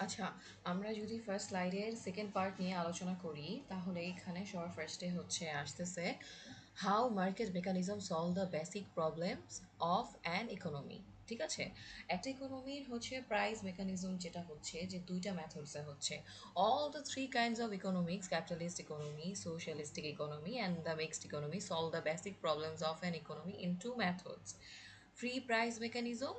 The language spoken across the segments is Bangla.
আচ্ছা, আমরা যদি ফার্স্ট স্লাইডের সেকেন্ড পার্ট নিয়ে আলোচনা করি তাহলে এখানে সবার ফার্স্টে হচ্ছে আসতেছে how market mechanism solve the basic problems of an economy. ঠিক আছে, একটা ইকোনমির হচ্ছে প্রাইস মেকানিজম, যেটা হচ্ছে যে দুইটা মেথডসে হচ্ছে all the three kinds of economics, capitalist economy, socialistic economy and the mixed economy, solve the basic problems of an economy in two methods. Free price mechanism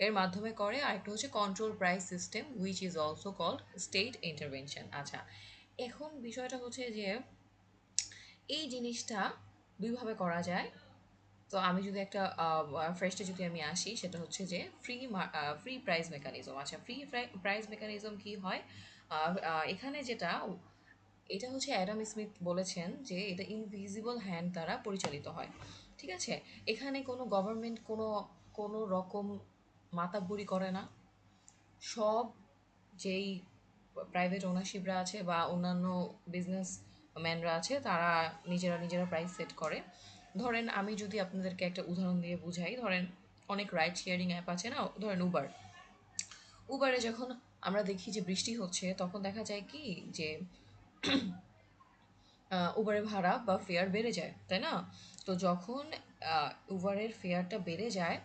এর মাধ্যমে করে, আরেকটা হচ্ছে control price system which is also called state intervention. আচ্ছা, এখন বিষয়টা হচ্ছে যে এই জিনিসটা দুইভাবে করা যায়। তো আমি যদি একটা ফার্স্টে যদি আমি আসি, সেটা হচ্ছে যে ফ্রি প্রাইস মেকানিজম। আচ্ছা, ফ্রি প্রাইস মেকানিজম কি হয়? এখানে যেটা, এটা হচ্ছে অ্যাডাম স্মিথ বলেছেন যে এটা ইনভিজিবল হ্যান্ড দ্বারা পরিচালিত হয়। ঠিক আছে, এখানে কোনো গভর্নমেন্ট কোনো কোনো রকম মাতাব্বরি করে না। সব যেই প্রাইভেট ওনারশিপরা আছে বা অন্যান্য বিজনেস ম্যানরা আছে, তারা নিজেরা নিজেরা প্রাইস সেট করে। ধরেন আমি যদি আপনাদেরকে একটা উদাহরণ দিয়ে বুঝাই, ধরেন অনেক রাইড শেয়ারিং অ্যাপ আছে না, ধরেন উবার। উবারে যখন আমরা দেখি যে বৃষ্টি হচ্ছে, তখন দেখা যায় কি যে উবারের ভাড়া বা ফেয়ার বেড়ে যায়, তাই না? তো যখন উবারের ফেয়ারটা বেড়ে যায়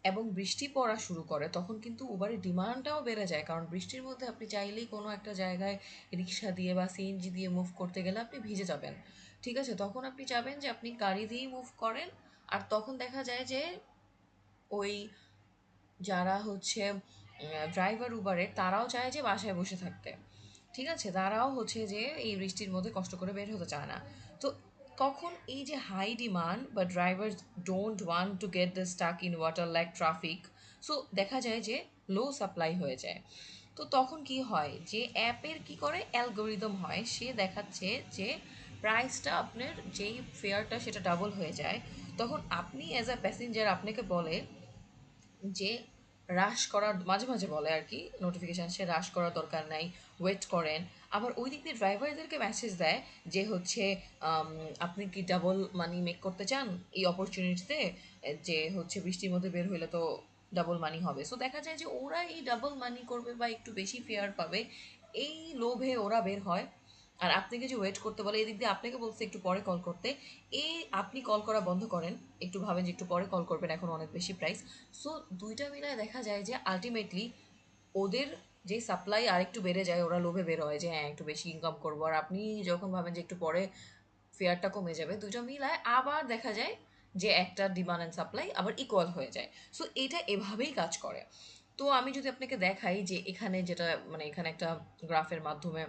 এবং বৃষ্টি পড়া শুরু করে, তখন কিন্তু উবারের ডিমান্ডটাও বেড়ে যায়, কারণ বৃষ্টির মধ্যে আপনি চাইলেই কোনো একটা জায়গায় রিক্সা দিয়ে বা সিএনজি দিয়ে মুভ করতে গেলে আপনি ভিজে যাবেন। ঠিক আছে, তখন আপনি চাবেন যে আপনি গাড়ি দিয়েই মুভ করেন। আর তখন দেখা যায় যে ওই যারা হচ্ছে ড্রাইভার উবারের, তারাও চায় যে বাসায় বসে থাকতে। ঠিক আছে, তারাও হচ্ছে যে এই বৃষ্টির মধ্যে কষ্ট করে বের হতে চায় না। তো তখন এই যে হাই ডিমান্ড বা driver don't want to get the stuck in water like traffic, so দেখা যায় যে লো সাপ্লাই হয়ে যায়। তো তখন কি হয় যে অ্যাপের কি করে অ্যালগোরিদম হয়, সে দেখাচ্ছে যে প্রাইসটা আপনার যেই ফেয়ারটা সেটা ডাবল হয়ে যায়। তখন আপনি অ্যাজ আ প্যাসেঞ্জার আপনাকে বলে যে হ্রাস করার, মাঝে মাঝে বলে আর কি নোটিফিকেশান, সে হ্রাস করার দরকার নাই, ওয়েট করেন। আবার ওই দিক দিয়ে ড্রাইভারদেরকে মেসেজ দেয় যে হচ্ছে আম, আপনি কি ডাবল মানি মেক করতে চান এই অপরচুনিটিতে, যে হচ্ছে বৃষ্টির মধ্যে বের হইলে তো ডাবল মানি হবে। সো দেখা যায় যে ওরা এই ডাবল মানি করবে বা একটু বেশি ফেয়ার পাবে, এই লোভে ওরা বের হয়। আর আপনাকে যে ওয়েট করতে বলে, এদিক দিয়ে আপনাকে বলছে একটু পরে কল করতে, এই আপনি কল করা বন্ধ করেন, একটু ভাবেন যে একটু পরে কল করবেন, এখন অনেক বেশি প্রাইস। সো দুইটা মিলায় দেখা যায় যে আলটিমেটলি ওদের যে সাপ্লাই আরেকটু বেড়ে যায়, ওরা লোভে বের হয় যে হ্যাঁ একটু বেশি ইনকাম করবো, আর আপনি যখন ভাবেন যে একটু পরে ফেয়ারটা কমে যাবে, দুইটা মিলায় আবার দেখা যায় যে একটা ডিমান্ড অ্যান্ড সাপ্লাই আবার ইকুয়াল হয়ে যায়। সো এটা এভাবেই কাজ করে। তো আমি যদি আপনাকে দেখাই যে এখানে যেটা, মানে এখানে একটা গ্রাফের মাধ্যমে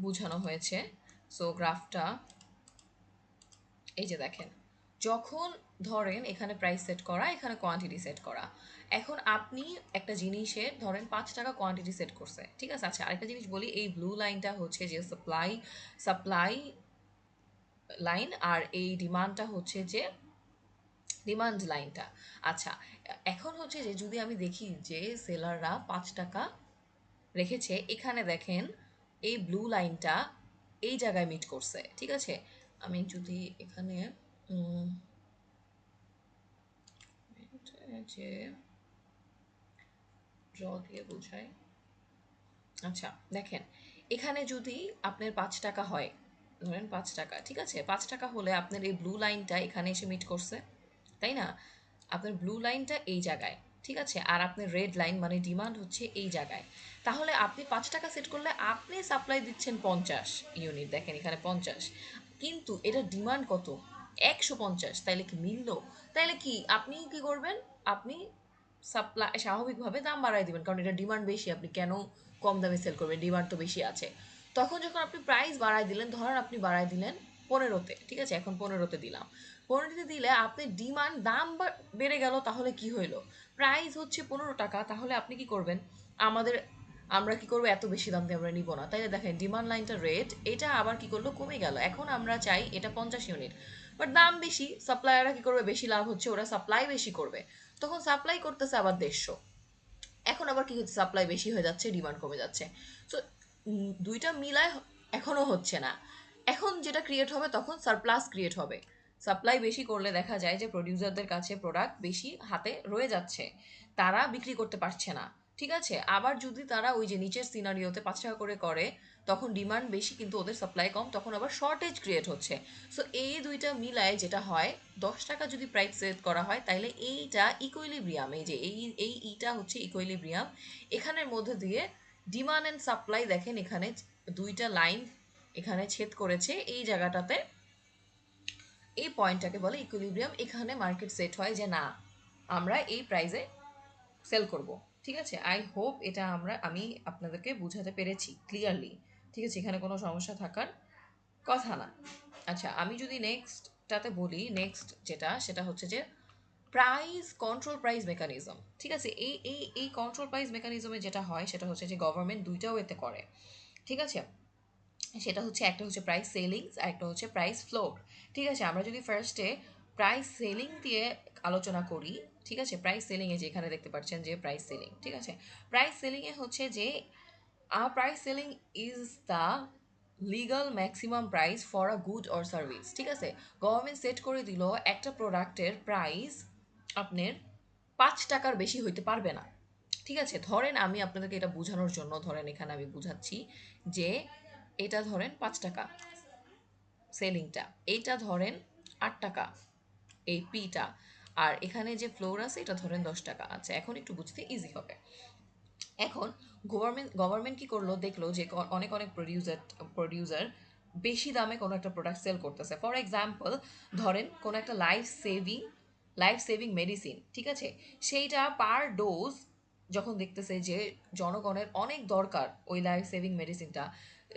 বোঝানো হয়েছে। সো গ্রাফটা এই যে দেখেন, যখন ধরেন এখানে প্রাইস সেট করা, এখানে কোয়ান্টিটি সেট করা। এখন আপনি একটা জিনিসের ধরেন 5 টাকা কোয়ান্টিটি সেট করছে, ঠিক আছে। আচ্ছা, আরেকটা জিনিস বলি, এই ব্লু লাইনটা হচ্ছে যে সাপ্লাই লাইন, আর এই ডিমান্ডটা হচ্ছে যে ডিমান্ড লাইনটা। আচ্ছা, এখন হচ্ছে যে যদি আমি দেখি যে সেলাররা 5 টাকা রেখেছে, এখানে দেখেন এই ব্লু লাইনটা এই জায়গায় মিট করছে। ঠিক আছে, আমি যদি এখানে উম, যে ড্র দিয়ে বোঝাই। আচ্ছা, দেখেন এখানে যদি আপনার 5 টাকা হয়, ধরেন 5 টাকা, ঠিক আছে, 5 টাকা হলে আপনার এই ব্লু লাইনটা এখানে এসে মিট করছে, তাই না? আপনার ব্লু লাইনটা এই জায়গায়, ঠিক আছে, আর আপনার রেড লাইন মানে ডিমান্ড হচ্ছে এই জায়গায়। তাহলে আপনি 5 টাকা সেট করলে আপনি সাপ্লাই দিচ্ছেন 50 ইউনিট, দেখেন এখানে 50, কিন্তু এটা ডিমান্ড কত? 150। তাইলে কি মিলল? তাইলে কি আপনি কি করবেন? আপনি সাপ্লাই স্বাভাবিকভাবে দাম বাড়ায় দিবেন, কারণ এটা ডিমান্ড বেশি, আপনি কেন কম দামে সেল করবেন, ডিমান্ড তো বেশি আছে। তখন যখন আপনি প্রাইস বাড়ায় দিলেন, ধরেন আপনি বাড়ায় দিলেন 15-তে, ঠিক আছে, এখন 15-তে দিলাম। 15-তে দিলে আপনি ডিমান্ড দাম বেড়ে গেল, তাহলে কি হইলো? প্রাইস হচ্ছে 15 টাকা, তাহলে আপনি কি করবেন? আমাদের আমরা কি করবো, এত বেশি দাম দিয়ে আমরা নিব না, তাই না? দেখেন ডিমান্ড লাইনটা রেট, এটা আবার কি করলো, কমে গেল। এখন আমরা চাই এটা 50 ইউনিট, বাট দাম বেশি, সাপ্লায়াররা কি করবে, বেশি লাভ হচ্ছে, ওরা সাপ্লাই বেশি করবে। তখন সাপ্লাই করতেছে আবার 150, এখন আবার কি হচ্ছে, সাপ্লাই বেশি হয়ে যাচ্ছে, ডিমান্ড কমে যাচ্ছে। সো দুইটা মিলায় এখনো হচ্ছে না। এখন যেটা ক্রিয়েট হবে, তখন সারপ্লাস ক্রিয়েট হবে। সাপ্লাই বেশি করলে দেখা যায় যে প্রডিউসারদের কাছে প্রোডাক্ট বেশি হাতে রয়ে যাচ্ছে, তারা বিক্রি করতে পারছে না। ঠিক আছে? আবার যদি তারা ওই যে নিচের সিনারিওতে ৫ টাকা করে করে, তখন ডিমান্ড বেশি কিন্তু ওদের সাপ্লাই কম, তখন আবার শর্টেজ ক্রিয়েট হচ্ছে। সো এই ২ টা মিলায় যেটা হয়, ১০ টাকা যদি প্রাইস সেট করা হয় তাইলে এইটা ইকুইলিব্রিয়াম, এই যে এইটা হচ্ছে ইকুইলিব্রিয়াম। এখানের মধ্যে দিয়ে ডিমান্ড অ্যান্ড সাপ্লাই দেখেন এখানে ২ টা লাইন এখানে ছেদ করেছে এই জায়গাটাতে। এই পয়েন্টটাকে বলে ইকুইলিব্রিয়াম। এখানে মার্কেট সেট হয় যে না, আমরা এই প্রাইসে সেল করব। ঠিক আছে? আই হোপ এটা আমি আপনাদেরকে বুঝাতে পেরেছি ক্লিয়ারলি। ঠিক আছে? এখানে কোনো সমস্যা থাকার কথা না। আচ্ছা, আমি যদি নেক্সটটাতে বলি, নেক্সট যেটা সেটা হচ্ছে যে কন্ট্রোল প্রাইস মেকানিজম। ঠিক আছে? এই কন্ট্রোল প্রাইস মেকানিজমে যেটা হয় সেটা হচ্ছে যে গভর্নমেন্ট দুইটাও এতে করে। ঠিক আছে? সেটা হচ্ছে একটা হচ্ছে প্রাইস সেলিংস আর একটা হচ্ছে প্রাইস ফ্লোর। ঠিক আছে? আমরা যদি ফার্স্টে প্রাইস সেলিং দিয়ে আলোচনা করি, ঠিক আছে? প্রাইস সেলিংয়ে যে এখানে দেখতে পাচ্ছেন যে প্রাইস সেলিং, ঠিক আছে? প্রাইস সেলিংয়ে হচ্ছে যে price selling is the legal maximum price for a good or service. ঠিক আছে? গভর্নমেন্ট সেট করে দিল একটা প্রোডাক্টের প্রাইস আপনার ৫ টাকার বেশি হইতে পারবে না। ঠিক আছে? ধরেন আমি আপনাদেরকে এটা বোঝানোর জন্য ধরেন এখানে আমি বুঝাচ্ছি যে এটা ধরেন ৫ টাকা সেলিংটা, এইটা ধরেন ৮ টাকা এই পিটা, আর এখানে যে ফ্লোর আছে এটা ধরেন ১০ টাকা। আচ্ছা, এখন একটু বুঝতে ইজি হবে। এখন গভর্নমেন্ট কি করলো, দেখলো যে অনেক অনেক প্রডিউসার বেশি দামে কোনো একটা প্রোডাক্ট সেল করতেছে। ফর এক্সাম্পল, ধরেন কোনো একটা লাইফ সেভিং মেডিসিন, ঠিক আছে? সেইটা পার ডোজ যখন দেখতেছে যে জনগণের অনেক দরকার ওই লাইফ সেভিং মেডিসিনটা,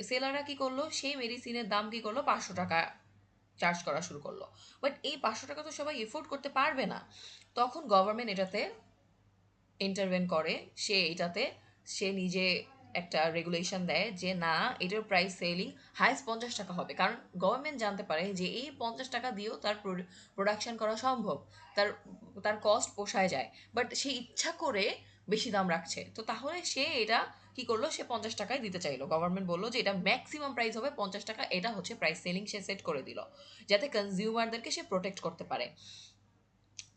সেলাররা কি করলো, সেই মেডিসিনের দাম কি করলো, ৫০০ টাকা চার্জ করা শুরু করলো। বাট এই ৫০০ টাকা তো সবাই এফোর্ড করতে পারবে না। তখন গভর্নমেন্ট এটাতে ইন্টারভেন করে। সে নিজে একটা রেগুলেশন দেয় যে না, এটার প্রাইস সেলিং হাইস্ট ৫০ টাকা হবে, কারণ গভর্নমেন্ট জানতে পারে যে এই ৫০ টাকা দিয়েও তার প্রোডাকশন করা সম্ভব, তার তার কস্ট পোষায় যায়। বাট সে ইচ্ছা করে বেশি দাম রাখছে, তো তাহলে সে এটা কি করলো, সে ৫০ টাকায় দিতে চাইলো। গভর্নমেন্ট বললো যে এটা ম্যাক্সিমাম প্রাইস হবে ৫০ টাকা, এটা হচ্ছে প্রাইস সেলিং সে সেট করে দিল, যাতে কনজিউমারদেরকে সে প্রোটেক্ট করতে পারে।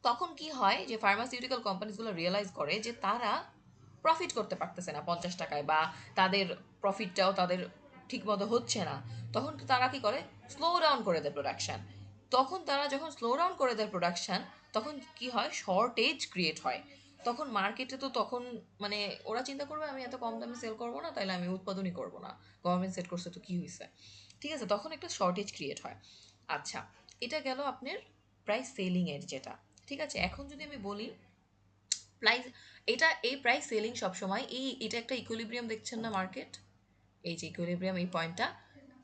তখন কি হয় যে ফার্মাসিউটিক্যাল কোম্পানিজগুলো রিয়েলাইজ করে যে তারা প্রফিট করতে পারতেছে না ৫০ টাকায়, বা তাদের প্রফিটটাও তাদের ঠিকমতো হচ্ছে না। তখন তারা কি করে, স্লো ডাউন করে দেয় প্রোডাকশন। তখন তারা যখন স্লো ডাউন করে দেয় প্রোডাকশন, তখন কি হয়, শর্টেজ ক্রিয়েট হয়। তখন মার্কেটে তো তখন মানে ওরা চিন্তা করবে আমি এত কম দামে সেল করবো না, তাইলে আমি উৎপাদনই করবো না, গভর্নমেন্ট সেট করছে তো কি হয়েছে। ঠিক আছে? তখন একটা শর্টেজ ক্রিয়েট হয়। আচ্ছা, এটা গেল আপনার প্রাইস সেলিংয়ের যেটা। ঠিক আছে? এখন যদি আমি বলি প্রাইস, এই প্রাইস সেলিং সবসময় এটা একটা ইকুইলিব্রিয়াম দেখছেন না মার্কেট, এই যে ইকুইলিব্রিয়াম, এই পয়েন্টটা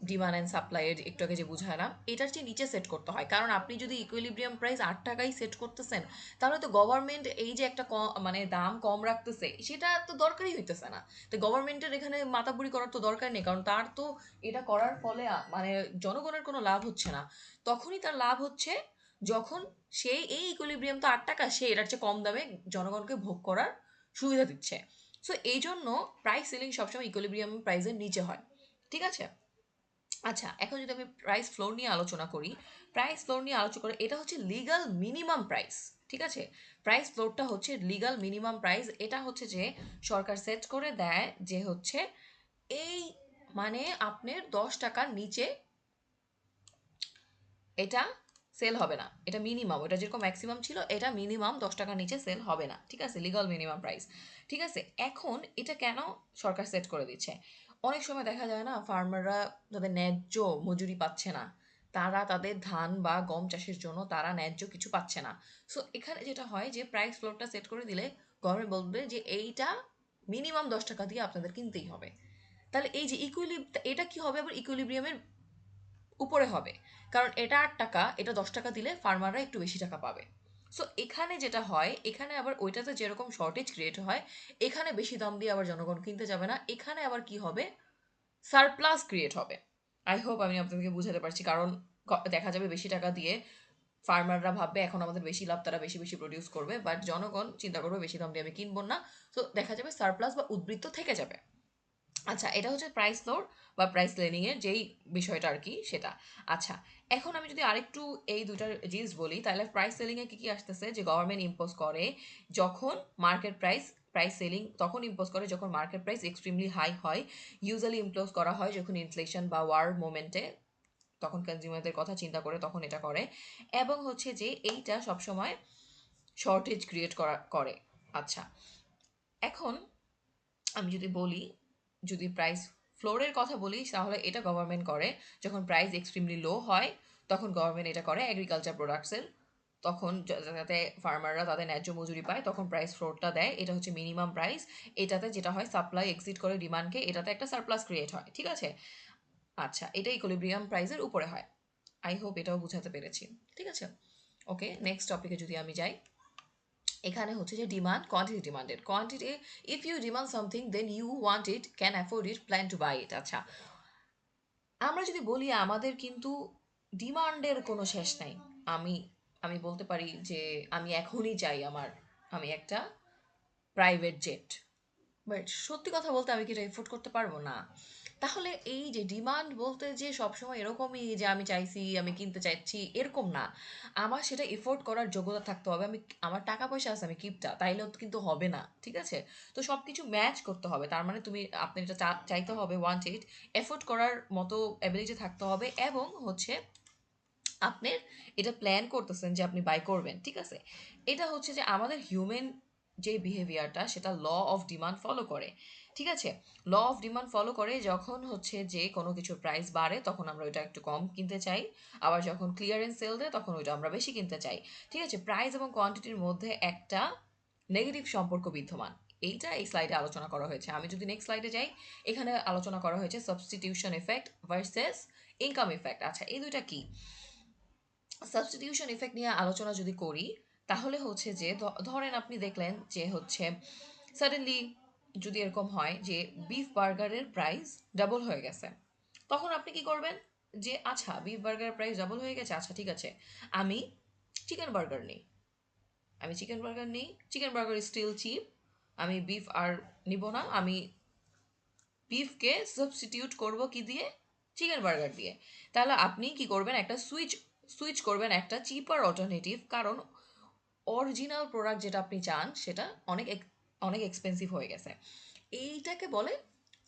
ডিমান্ড অ্যান্ড সাপ্লাইয়ের একটু আগে যে বুঝালাম, এটার চেয়ে নিচে সেট করতে হয়। কারণ আপনি যদি ইকুইলিব্রিয়াম প্রাইস ৮ টাকায় সেট করতেছেন, তাহলে তো গভর্নমেন্ট এই যে একটা মানে দাম কম রাখতেছে, সেটা তো দরকারই হইতেছে না। তো গভর্নমেন্টের এখানে মাথাপুরি করার তো দরকার নেই, কারণ তার তো এটা করার ফলে মানে জনগণের কোনো লাভ হচ্ছে না। তখনই তার লাভ হচ্ছে যখন সে এই ইকুইলিব্রিয়াম তো ৮ টাকা, সে এটার চেয়ে কম দামে জনগণকে ভোগ করার সুবিধা দিচ্ছে। সো এই জন্য প্রাইস সেলিং সবসময় ইকুইলিব্রিয়াম প্রাইসের নিচে হয়। ঠিক আছে? আচ্ছা, এখন যদি আমি প্রাইস ফ্লোর নিয়ে আলোচনা করি, এটা হচ্ছে লিগাল মিনিমাম প্রাইস। ঠিক আছে? প্রাইস ফ্লোরটা হচ্ছে লিগাল মিনিমাম প্রাইস। এটা হচ্ছে যে সরকার সেট করে দেয় যে হচ্ছে এই মানে আপনার ১০ টাকার নিচে এটা সেল হবে না, এটা মিনিমাম, ওটা যেরকম ম্যাক্সিমাম ছিল এটা মিনিমাম ১০ টাকার নিচে সেল হবে না। ঠিক আছে? Legal minimum price. ঠিক আছে? এখন এটা কেন সরকার সেট করে দিচ্ছে? অনেক সময় দেখা যায় না, ফার্মাররা তাদের ন্যায্য মজুরি পাচ্ছে না, তারা তাদের ধান বা গম চাষের জন্য তারা ন্যায্য কিছু পাচ্ছে না। সো এখানে যেটা হয় যে প্রাইস ফ্লোরটা সেট করে দিলে গভর্নমেন্ট বলবে যে এইটা মিনিমাম ১০ টাকা দিয়ে আপনাদের কিনতেই হবে। তাহলে এই যে এটা কি হবে, আবার ইকুইলিব্রিয়ামের উপরে হবে, কারণ এটা ৮ টাকা, এটা ১০ টাকা দিলে ফার্মাররা একটু বেশি টাকা পাবে। সো এখানে যেটা হয়, এখানে আবার ওইটাতে যেরকম শর্টেজ ক্রিয়েট হয়, এখানে বেশি দাম দিয়ে আবার জনগণ কিনতে যাবে না, এখানে আবার কি হবে, সারপ্লাস ক্রিয়েট হবে। আই হোপ আমি আপনাদেরকে বুঝাতে পারছি, কারণ দেখা যাবে বেশি টাকা দিয়ে ফার্মাররা ভাববে এখন আমাদের বেশি লাভ, তারা বেশি বেশি প্রডিউস করবে, বাট জনগণ চিন্তা করবে বেশি দাম দিয়ে আমি কিনবো না। তো দেখা যাবে সারপ্লাস বা উদ্বৃত্ত থেকে যাবে। আচ্ছা, এটা হচ্ছে প্রাইস ফ্লোর বা প্রাইস লেনিং এর যেই বিষয়টা আর কি সেটা। আচ্ছা, এখন আমি যদি আরেকটু এই দুটার জিনিস বলি, তাহলে প্রাইস সেলিং এ কি কি আসতেছে, যে গভর্নমেন্ট ইম্পোজ করে যখন মার্কেট প্রাইস প্রাইস সেলিং তখন ইম্পোজ করে যখন মার্কেট প্রাইস এক্সট্রিমলি হাই হয়। ইউজুয়ালি ইমপ্লোজ করা হয় যখন ইনফ্লেশন বা ওয়ার মোমেন্টে, তখন কনজিউমারদের কথা চিন্তা করে তখন এটা করে। এবং হচ্ছে যে এইটা সবসময় শর্টেজ ক্রিয়েট করে। আচ্ছা, এখন আমি যদি বলি, যদি প্রাইস ফ্লোরের কথা বলি, তাহলে এটা গভর্নমেন্ট করে যখন প্রাইস এক্সট্রিমলি লো হয়, তখন গভর্নমেন্ট এটা করে এগ্রিকালচার প্রোডাক্টসের, তখন যাতে ফার্মাররা তাদের ন্যায্য মজুরি পায় তখন প্রাইস ফ্লোরটা দেয়। এটা হচ্ছে মিনিমাম প্রাইস। এটাতে যেটা হয় সাপ্লাই এক্সিড করে ডিমান্ডকে, এটাতে একটা সারপ্লাস ক্রিয়েট হয়, ঠিক আছে। আচ্ছা, এটা ইকুইলিব্রিয়াম প্রাইসের উপরে হয়। আই হোপ এটাও বুঝাতে পেরেছি, ঠিক আছে। ওকে, নেক্সট টপিকে যদি আমি যাই, এখানে হচ্ছে যে demand, quantity, demanded quantity, if you demand something then you want it, can afford it, plan to buy it. আচ্ছা, আমরা যদি বলি আমাদের কিন্তু ডিমান্ডের কোনো শেষ নাই। আমি আমি বলতে পারি যে আমি এখনই চাই আমি একটা প্রাইভেট জেট, বাট সত্যি কথা বলতে আমি কি এটা এফোর্ড করতে পারবো না। তাহলে এই যে ডিমান্ড বলতে যে সবসময় এরকমই যে আমি চাইছি, আমি কিনতে চাইছি, এরকম না। আমার সেটা এফোর্ড করার যোগ্যতা থাকতে হবে। আমার টাকা পয়সা আছে, আমি কিপটা, তাইলেও কিন্তু হবে না, ঠিক আছে। তো সব কিছু ম্যাচ করতে হবে। তার মানে আপনি এটা চাইতে হবে, ওয়ান্ট ইট, এফোর্ড করার মতো অ্যাবিলিটি থাকতে হবে, এবং হচ্ছে আপনার এটা প্ল্যান করতেছেন যে আপনি বাই করবেন, ঠিক আছে। এটা হচ্ছে যে আমাদের হিউম্যান যে বিহেভিয়ারটা, সেটা ল অফ ডিমান্ড ফলো করে, ঠিক আছে। ল অফ ডিমান্ড ফলো করে যখন হচ্ছে যে কোনো কিছুর প্রাইস বাড়ে তখন আমরা ওইটা একটু কম কিনতে চাই, আবার যখন ক্লিয়ারেন্স সেল দেয় তখন ওইটা আমরা বেশি কিনতে চাই, ঠিক আছে। প্রাইস এবং কোয়ান্টিটির মধ্যে একটা নেগেটিভ সম্পর্ক বিদ্যমান। এইটা এই স্লাইডে আলোচনা করা হয়েছে। আমি যদি নেক্সট স্লাইডে যাই, এখানে আলোচনা করা হয়েছে substitution effect versus income effect. আচ্ছা, এই দুইটা কি? সাবস্টিটিউশন ইফেক্ট নিয়ে আলোচনা যদি করি, তাহলে হচ্ছে যে ধরেন আপনি দেখলেন যে হচ্ছে সাডেনলি যদি এরকম হয় যে বিফ বার্গারের প্রাইস ডাবল হয়ে গেছে, তখন আপনি কি করবেন? যে আচ্ছা, বিফ বার্গারের প্রাইস ডাবল হয়ে গেছে, আচ্ছা ঠিক আছে, আমি চিকেন বার্গার নিই, চিকেন বার্গার স্টিল চিপ, আমি বিফ আর নিব না, আমি বিফকে সাবস্টিটিউট করব কি দিয়ে? চিকেন বার্গার দিয়ে। তাহলে আপনি কি করবেন? একটা সুইচ করবেন একটা চিপার অল্টারনেটিভ, কারণ অরিজিনাল প্রোডাক্ট যেটা আপনি চান সেটা অনেক এক্সপেন্সিভ হয়ে গেছে। এইটাকে বলে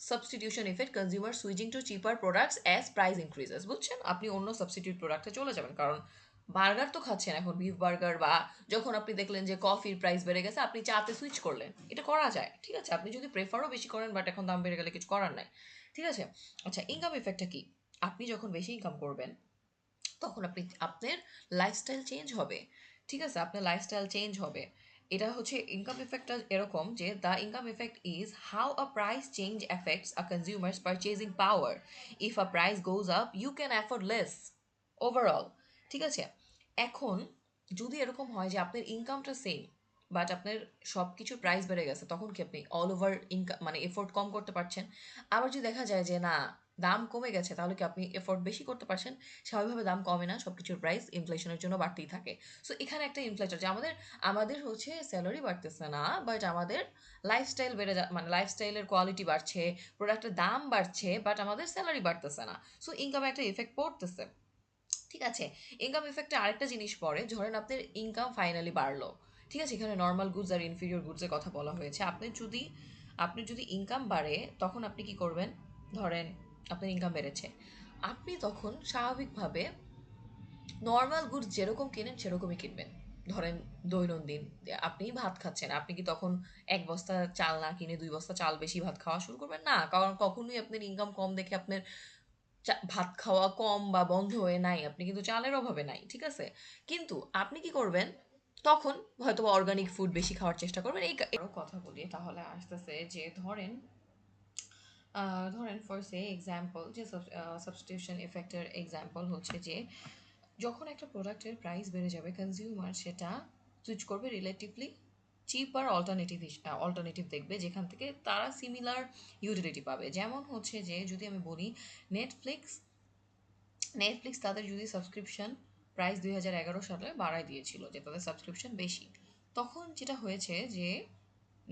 substitution effect, consumer switching to cheaper products as price increases. বুঝছেন? আপনি অন্য সাবস্টিটিউট প্রোডাক্টে চলে যাবেন, কারণ বার্গার তো খাচ্ছেন এখন, বিফ বার্গার, বা যখন আপনি দেখলেন যে কফির প্রাইস বেড়ে গেছে আপনি চাতে সুইচ করলেন, এটা করা যায়, ঠিক আছে। আপনি যদি প্রেফারও বেশি করেন, বাট এখন দাম বেড়ে গেলে কিছু করার নাই, ঠিক আছে। আচ্ছা, ইনকাম ইফেক্টটা কি? আপনি যখন বেশি ইনকাম করবেন তখন আপনার লাইফস্টাইল চেঞ্জ হবে, ঠিক আছে, আপনার লাইফস্টাইল চেঞ্জ হবে। এটা হচ্ছে ইনকাম ইফেক্টটা এরকম যে the income effect is how a price change affects a consumer's purchasing power. If a price goes up you can afford less overall, ঠিক আছে। এখন যদি এরকম হয় যে আপনার ইনকামটা সেম, বাট আপনার সব কিছুর প্রাইস বেড়ে গেছে, তখন কি আপনি অল ওভার ইনকাম মানে এফোর্ট কম করতে পারছেন। আবার যদি দেখা যায় যে না, দাম কমে গেছে, তাহলে কি আপনি এফোর্ট বেশি করতে পারছেন। স্বাভাবিকভাবে দাম কমে না, সব কিছুর প্রাইস ইনফ্লেশনের জন্য বাড়তেই থাকে। সো এখানে একটা ইনফ্লেশন যে আমাদের হচ্ছে স্যালারি বাড়তেছে না, বাট আমাদের লাইফস্টাইল বেড়ে মানে লাইফস্টাইলের কোয়ালিটি বাড়ছে, প্রোডাক্টের দাম বাড়ছে, বাট আমাদের স্যালারি বাড়তেছে না। সো ইনকামে একটা ইফেক্ট পড়তেছে, ঠিক আছে। ইনকাম ইফেক্টে আরেকটা জিনিস পড়ে, ধরেন আপনার ইনকাম ফাইনালি বাড়লো, ঠিক আছে। এখানে নর্মাল গুডস আর ইনফিরিয়র গুডসের কথা বলা হয়েছে। আপনি যদি ইনকাম বাড়ে তখন আপনি কি করবেন? ধরেন আপনার ইনকাম বেড়েছে, আপনি তখন স্বাভাবিকভাবে নর্মাল গুডস যেরকম কেনেন সেরকমই কিনবেন। ধরেন দৈনন্দিন আপনি ভাত খাচ্ছেন, আপনি কি তখন এক বস্তা চাল না কিনে 2 বস্তা চাল বেশি ভাত খাওয়া শুরু করবেন? না, কারণ কখনোই আপনার ইনকাম কম দেখে আপনার ভাত খাওয়া কম বা বন্ধ হয়ে নাই, আপনি কিন্তু চালের অভাবে নাই, ঠিক আছে। কিন্তু আপনি কি করবেন? তখন হয়তো অর্গানিক ফুড বেশি খাওয়ার চেষ্টা করবেন। আরো কথা বলি তাহলে আসতেছে যে ধরেন ফর সে এক্সাম্পল, যে সাবস্টিটিউশন ইফেক্টের এক্সাম্পল হচ্ছে যে যখন একটা প্রোডাক্টের প্রাইস বেড়ে যাবে, কনজিউমার সেটা সুইচ করবে রিলেটিভলি চিপার অল্টারনেটিভ দেখবে, যেখান থেকে তারা সিমিলার ইউটিলিটি পাবে। যেমন হচ্ছে যে যদি আমি বলি নেটফ্লিক্স নেটফ্লিক্স তাদের যদি সাবস্ক্রিপশন প্রাইস 2011 সালে বাড়ায় দিয়েছিল, যে তাদের সাবস্ক্রিপশন বেশি। তখন যেটা হয়েছে যে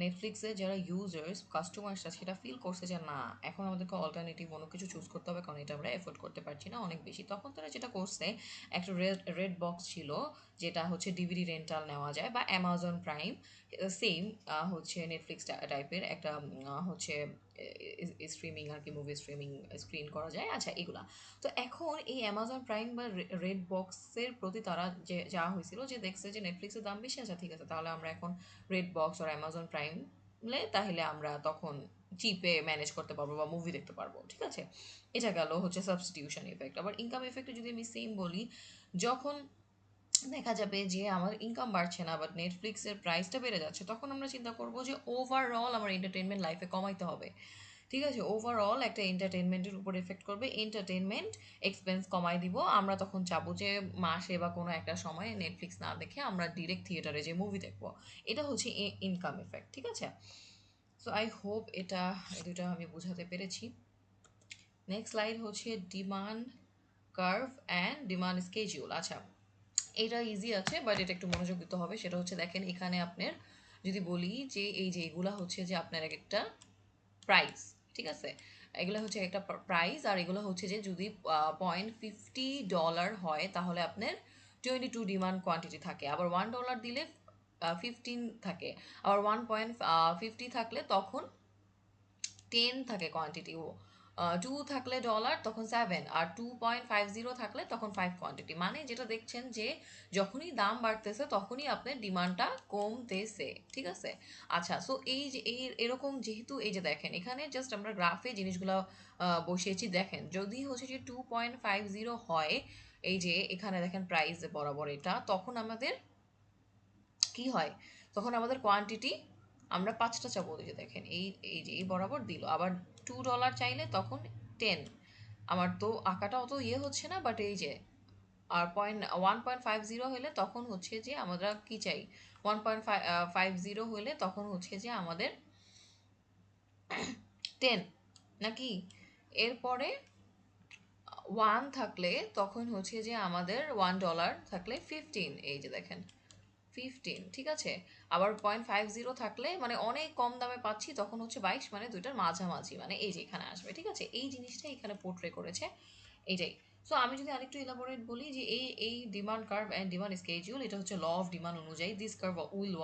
নেটফ্লিক্সে যারা ইউজার্স কাস্টমার্সরা সেটা ফিল করছে যে না, এখন আমাদেরকে অল্টারনেটিভ অন্য কিছু চুজ করতে হবে, কারণ এটা আমরা এফোর্ড করতে পারছি না অনেক বেশি। তখন তারা যেটা করছে, একটা রেড বক্স ছিল যেটা হচ্ছে ডিভিডি রেন্টাল নেওয়া যায়, বা অ্যামাজন প্রাইম সেম হচ্ছে নেটফ্লিক্স টাইপের একটা হচ্ছে স্ট্রিমিং আর কি, মুভি স্ট্রিমিং স্ক্রিন করা যায়। আচ্ছা, এগুলা তো এখন এই অ্যামাজন প্রাইম বা রেড বক্সের প্রতি তারা যে যা হয়েছিল যে দেখছে যে নেটফ্লিক্সের দাম বেশি, আচ্ছা ঠিক আছে, তাহলে আমরা এখন রেড বক্স আর অ্যামাজন প্রাইম তাহলে আমরা তখন চিপে ম্যানেজ করতে পারবো বা মুভি দেখতে পারবো, ঠিক আছে। এটা গেল হচ্ছে সাবস্টিটিউশন ইফেক্ট। আবার ইনকাম ইফেক্টে যদি আমি সেম বলি, যখন দেখা যাবে যে আমার ইনকাম বাড়ছে না বাট নেটফ্লিক্সের প্রাইসটা বেড়ে যাচ্ছে, তখন আমরা চিন্তা করবো যে ওভারঅল আমার এন্টারটেনমেন্ট লাইফে কমাইতে হবে, ঠিক আছে। ওভারঅল একটা এন্টারটেনমেন্টের উপর এফেক্ট করবে, এন্টারটেনমেন্ট এক্সপেন্স কমাই দিব। আমরা তখন চাবো যে মাসে বা কোনো একটা সময় নেটফ্লিক্স না দেখে আমরা ডিরেক্ট থিয়েটারে যে মুভি দেখবো। এটা হচ্ছে ইনকাম এফেক্ট, ঠিক আছে। সো আই হোপ এটা দুটা আমি বোঝাতে পেরেছি। নেক্সট স্লাইড হচ্ছে demand curve and demand schedule. আচ্ছা, এটা ইজি আছে বাট এটা একটু মনোযোগ দিতে হবে। সেটা হচ্ছে দেখেন এখানে আপনার যদি বলি যে এই যে এগুলা হচ্ছে যে আপনার এক একটা প্রাইস, ঠিক আছে। এগুলো হচ্ছে একটা প্রাইস, আর এগুলো হচ্ছে যে যদি $0.50 হয় তাহলে আপনার 22 ডিমান্ড কোয়ান্টিটি থাকে। আবার $1 দিলে 15 থাকে। আবার 1.50 থাকলে তখন 10 থাকে কোয়ান্টিটি। ও 2 থাকলে ডলার তখন 7, আর 2.50 থাকলে তখন 5 কোয়ান্টিটি। মানে যেটা দেখছেন যে যখনই দাম বাড়তেছে তখনই আপনার ডিমান্ডটা কমতেছে, ঠিক আছে। আচ্ছা, সো এই যে এরকম যেহেতু এই যে দেখেন এখানে জাস্ট আমরা গ্রাফে জিনিসগুলো বসিয়েছি। দেখেন যদি হচ্ছে যে 2.50 হয়, এই যে এখানে দেখেন প্রাইস বরাবর এটা, তখন আমাদের কি হয়, তখন আমাদের কোয়ান্টিটি আমরা 5টা চাবো। এই যে দেখেন এই যে এই বরাবর দিল। আবার $2 চাইলে তখন 10। আমার তো আঁকাটা অত ইয়ে হচ্ছে না, বাট এই যে আর 1.50 হলে তখন হচ্ছে যে আমরা কি চাই, 1.50 হলে তখন হচ্ছে যে আমাদের 10 নাকি। এরপরে 1 থাকলে তখন হচ্ছে যে আমাদের $1 থাকলে 15, এই যে দেখেন 15, ঠিক আছে। আবার 0.50 থাকলে মানে অনেক কম দামে পাচ্ছি, তখন হচ্ছে 22, মানে দুইটার মাঝামাঝি, মানে এই যে এখানে আসবে, ঠিক আছে। এই জিনিসটা এখানে পোর্ট্রে করেছে, এইটাই। সো আমি যদি আরেকটু ইলাবোরেট বলি যে এই demand curve and demand schedule, এটা হচ্ছে ল অফ ডিমান্ড অনুযায়ী this curve will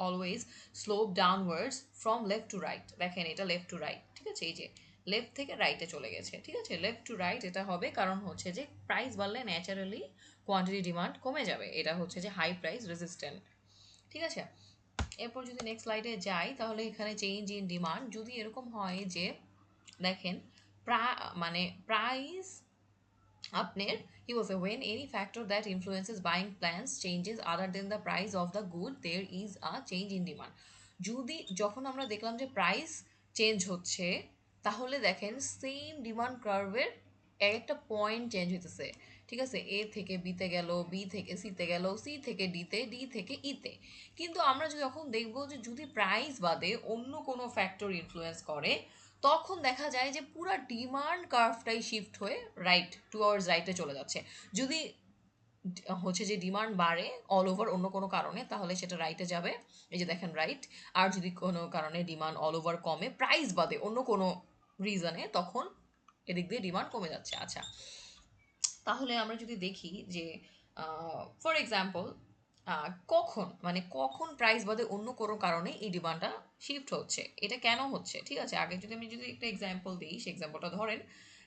always slope downwards from left to right. দেখেন এটা লেফট টু রাইট, ঠিক আছে। এই যে লেফট থেকে রাইটে চলে গেছে, ঠিক আছে। লেফট টু রাইট এটা হবে কারণ হচ্ছে যে প্রাইস বাড়লে ন্যাচারালি কোয়ান্টিটি ডিমান্ড কমে যাবে। এটা হচ্ছে যে হাই প্রাইস রেজিস্ট্যান্ট, ঠিক আছে। এরপর যদি নেক্সট স্লাইডে যাই, তাহলে এখানে চেঞ্জ ইন ডিমান্ড যদি এরকম হয় যে দেখেন মানে প্রাইস আপনার কি বলছে, when any factor that influences buying plans changes other than the price of the good there is a change in demand। যদি যখন আমরা দেখলাম যে প্রাইস চেঞ্জ হচ্ছে, তাহলে দেখেন সেম ডিমান্ড কার্ভের একটা পয়েন্ট চেঞ্জ হইতেছে, ঠিক আছে। এ থেকে বিতে গেল, বি থেকে সিতে গেল, সি থেকে ডিতে, ডি থেকে ইতে। কিন্তু আমরা যখন দেখবো যে যদি প্রাইস বাদে অন্য কোনো ফ্যাক্টর ইনফ্লুয়েন্স করে, তখন দেখা যায় যে পুরো ডিমান্ড কার্ভটাই শিফট হয়ে রাইট টুয়ার্ডস রাইটে চলে যাচ্ছে। যদি হচ্ছে যে ডিমান্ড বাড়ে অল ওভার অন্য কোনো কারণে, তাহলে সেটা রাইটে যাবে, এই যে দেখেন রাইট। আর যদি কোনো কারণে ডিমান্ড অল ওভার কমে প্রাইস বাদে অন্য কোনো রিজনে, তখন এদিক দিয়ে ডিমান্ড কমে যাচ্ছে। আচ্ছা, তাহলে আমরা যদি দেখি যে ফর এক্সাম্পল কখন প্রাইস বাদে অন্য কোনো কারণে এই ডিমান্ডটা শিফট হচ্ছে, এটা কেন হচ্ছে, ঠিক আছে। আগে যদি আমি যদি একটা এক্সাম্পল দিই, সেই এক্সাম্পলটা ধরেন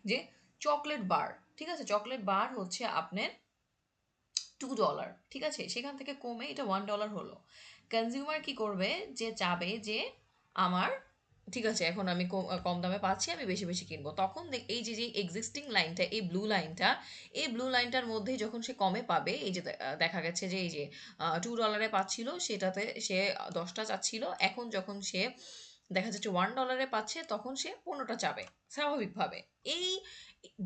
যে চকলেট বার, ঠিক আছে। চকলেট বার হচ্ছে আপনার $2, ঠিক আছে। সেখান থেকে কমে এটা $1 হলো। কনজিউমার কি করবে, যে চাবে যে আমার, ঠিক আছে, এখন আমি কম দামে পাচ্ছি, আমি বেশি বেশি কিনবো। তখন এই যে যে এক্সিস্টিং লাইনটা, এই ব্লু লাইনটা, এই ব্লু লাইনটার মধ্যেই যখন সে কমে পাবে, এই যে দেখা গেছে যে এই যে $2 পাচ্ছিল, সেটাতে সে 10টা চাচ্ছিল। এখন যখন সে দেখা যাচ্ছে $1 পাচ্ছে, তখন সে 15টা চাবে স্বাভাবিকভাবে। এই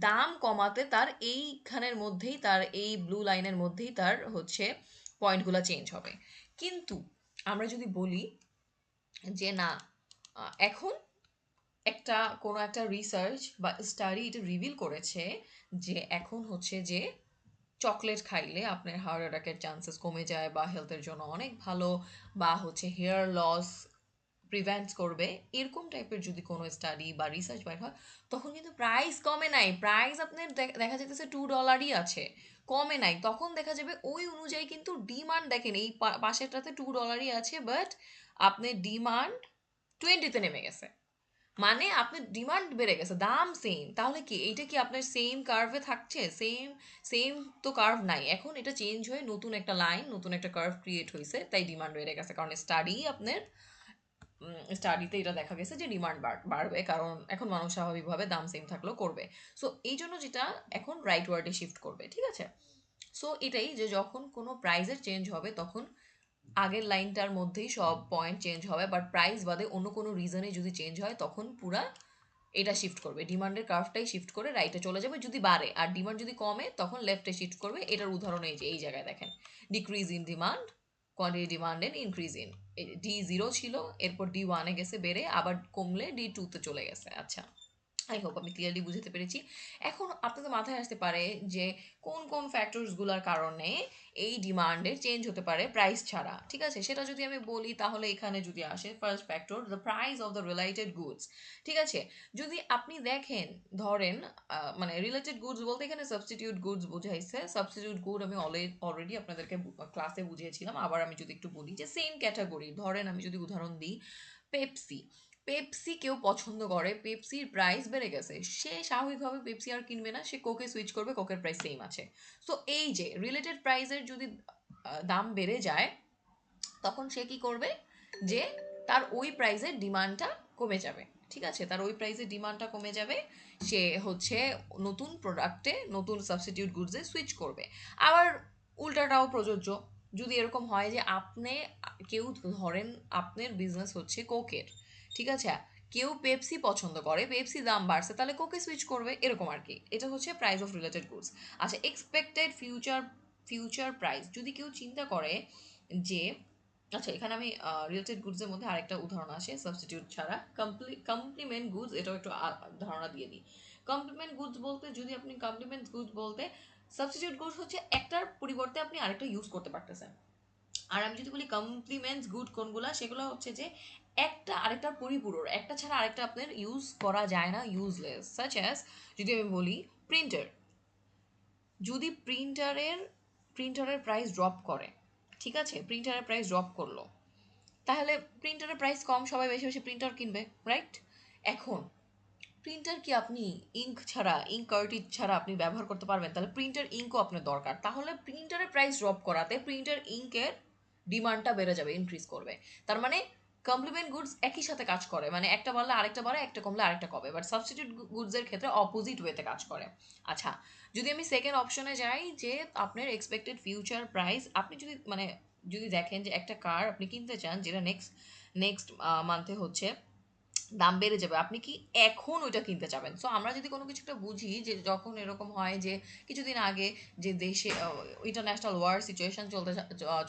দাম কমাতে তার এইখানের মধ্যেই, তার এই ব্লু লাইনের মধ্যেই তার হচ্ছে পয়েন্টগুলো চেঞ্জ হবে। কিন্তু আমরা যদি বলি যে না, এখন কোনো একটা রিসার্চ বা স্টাডি এটা রিভিল করেছে যে এখন হচ্ছে যে চকলেট খাইলে আপনার হার্ট অ্যাটাকের চান্সেস কমে যায়, বা হেলথের জন্য অনেক ভালো, বা হচ্ছে হেয়ার লস প্রিভেন্ট করবে, এরকম টাইপের যদি কোনো স্টাডি বা রিসার্চ বের হয়, তখন কিন্তু প্রাইস কমে নাই, প্রাইস আপনার দেখা যেতেছে $2 আছে, কমে নাই। তখন দেখা যাবে ওই অনুযায়ী কিন্তু ডিমান্ড, দেখেন এই পাশেরটাতে $2 আছে, বাট আপনার ডিমান্ড 20-তে নেমে গেছে, মানে আপনার ডিমান্ড বেড়ে গেছে, দাম সেম। তাহলে কি এইটা কি আপনার সেম কার্ভে থাকছে? সেম সেম তো কার্ভ নাই, এখন এটা চেঞ্জ হয়ে নতুন একটা লাইন, নতুন একটা কার্ভ ক্রিয়েট হয়েছে, তাই ডিমান্ড বেড়ে গেছে। কারণ স্টাডি আপনার স্টাডিতে এটা দেখা গেছে যে ডিমান্ড বাড়বে, কারণ এখন মানুষ স্বাভাবিকভাবে দাম সেম থাকলেও করবে। সো এই জন্য যেটা এখন রাইট ওয়ার্ডে শিফট করবে, ঠিক আছে? সো এটাই যে যখন কোনো প্রাইজের চেঞ্জ হবে তখন আগের লাইনটার মধ্যেই সব পয়েন্ট চেঞ্জ হবে, বাট প্রাইস বাদে অন্য কোনো রিজনে যদি চেঞ্জ হয় তখন পুরা এটা শিফট করবে, ডিমান্ডের কার্ভটাই শিফট করে রাইটে চলে যাবে যদি বাড়ে, আর ডিমান্ড যদি কমে তখন লেফটে শিফট করবে। এটার উদাহরণ এই যে এই জায়গায় দেখেন, decrease in demand, quantity demand and increase in, D0 ছিল, এরপর D1-এ গেছে বেড়ে, আবার কমলে D2-তে চলে গেছে। আচ্ছা, আই হোপ আমি ক্লিয়ারলি বুঝতে পেরেছি। এখন আপনাদের মাথায় আসতে পারে যে কোন কোন ফ্যাক্টরসগুলোর কারণে এই ডিমান্ডের চেঞ্জ হতে পারে প্রাইস ছাড়া, ঠিক আছে? সেটা যদি আমি বলি তাহলে এখানে যদি আসে first factor, the price of the related goods, ঠিক আছে? যদি আপনি দেখেন, ধরেন মানে রিলেটেড গুডস বলতে এখানে সাবস্টিটিউট গুডস বোঝাইছে। সাবস্টিটিউট গুড আমি অলরেডি আপনাদেরকে ক্লাসে বুঝিয়েছিলাম, আবার আমি যদি একটু বলি যে সেম ক্যাটাগরি, ধরেন আমি যদি উদাহরণ দিই পেপসি, পেপসি কেউ পছন্দ করে, পেপসির প্রাইস বেড়ে গেছে, সে স্বাভাবিকভাবে পেপসি আর কিনবে না, সে কোকে সুইচ করবে, কোকের প্রাইস সেম আছে। সো এই যে রিলেটেড প্রাইসের যদি দাম বেড়ে যায়, তখন সে কি করবে, যে তার ওই প্রাইসের ডিমান্ডটা কমে যাবে, ঠিক আছে? তার ওই প্রাইসের ডিমান্ডটা কমে যাবে, সে হচ্ছে নতুন প্রোডাক্টে, নতুন সাবস্টিটিউট গুডসে সুইচ করবে। আবার উল্টাটাও প্রযোজ্য, যদি এরকম হয় যে আপনি, কেউ ধরেন আপনার বিজনেস হচ্ছে কোকের, ঠিক আছে, কেউ পেপসি পছন্দ করে, পেপসি দাম বাড়ছে, তাহলে কোকে সুইচ করবে, এরকম আর কি। এটা হচ্ছে প্রাইস অফ রিলেটেড গুডস। আচ্ছা, এক্সপেক্টেড ফিউচার ফিউচার প্রাইস, যদি কেউ চিন্তা করে যে, আচ্ছা এখানে আমি রিলেটেড গুডসের মধ্যে আরেকটা উদাহরণ আসে সাবস্টিটিউট ছাড়া, কমপ্লিমেন্ট গুডস, এটাও একটু ধারণা দিয়ে দিই। কমপ্লিমেন্ট গুডস বলতে, যদি আপনি কমপ্লিমেন্ট গুডস বলতে, সাবস্টিটিউট গুডস হচ্ছে একটার পরিবর্তে আপনি আরেকটা ইউজ করতে পারতেছেন। আর আমি যদি বলি কমপ্লিমেন্টস গুড কোনগুলা, সেগুলো হচ্ছে যে একটা আরেকটার পরিপূরক, একটা ছাড়া আরেকটা আপনার ইউজ করা যায় না, ইউজলেস। সাচ অ্যাজ, যদি আমি বলি প্রিন্টার, যদি প্রিন্টারের প্রাইস ড্রপ করে, ঠিক আছে, প্রিন্টারের প্রাইস ড্রপ করলো, তাহলে প্রিন্টারের প্রাইস কম, সবাই বেশি বেশি প্রিন্টার কিনবে, রাইট? এখন প্রিন্টার কি আপনি ইঙ্ক ছাড়া, ইঙ্ক কার্টিজ ছাড়া আপনি ব্যবহার করতে পারবেন? তাহলে প্রিন্টার ইঙ্কও আপনার দরকার, তাহলে প্রিন্টারের প্রাইস ড্রপ করাতে প্রিন্টার ইঙ্কের ডিমান্ডটা বেড়ে যাবে, ইনক্রিজ করবে। তার মানে কমপ্লিমেন্ট গুডস একই সাথে কাজ করে, মানে একটা বাড়লে আরেকটা বাড়ে, একটা কমলে আরেকটা কমে, বাট সাবস্টিটিউট গুডসের ক্ষেত্রে অপোজিট ওয়েতে কাজ করে। আচ্ছা, যদি আমি সেকেন্ড অপশনে যাই, যে আপনার এক্সপেক্টেড ফিউচার প্রাইস, আপনি যদি মানে যদি দেখেন যে একটা কার আপনি কিনতে চান, যেটা নেক্সট নেক্সট মান্থে হচ্ছে দাম বেড়ে যাবে, আপনি কি এখন ওইটা কিনতে চাবেন? সো আমরা যদি কোনো কিছু একটা বুঝি, যে যখন এরকম হয় যে কিছুদিন আগে যে দেশে ইন্টারন্যাশনাল ওয়ার সিচুয়েশন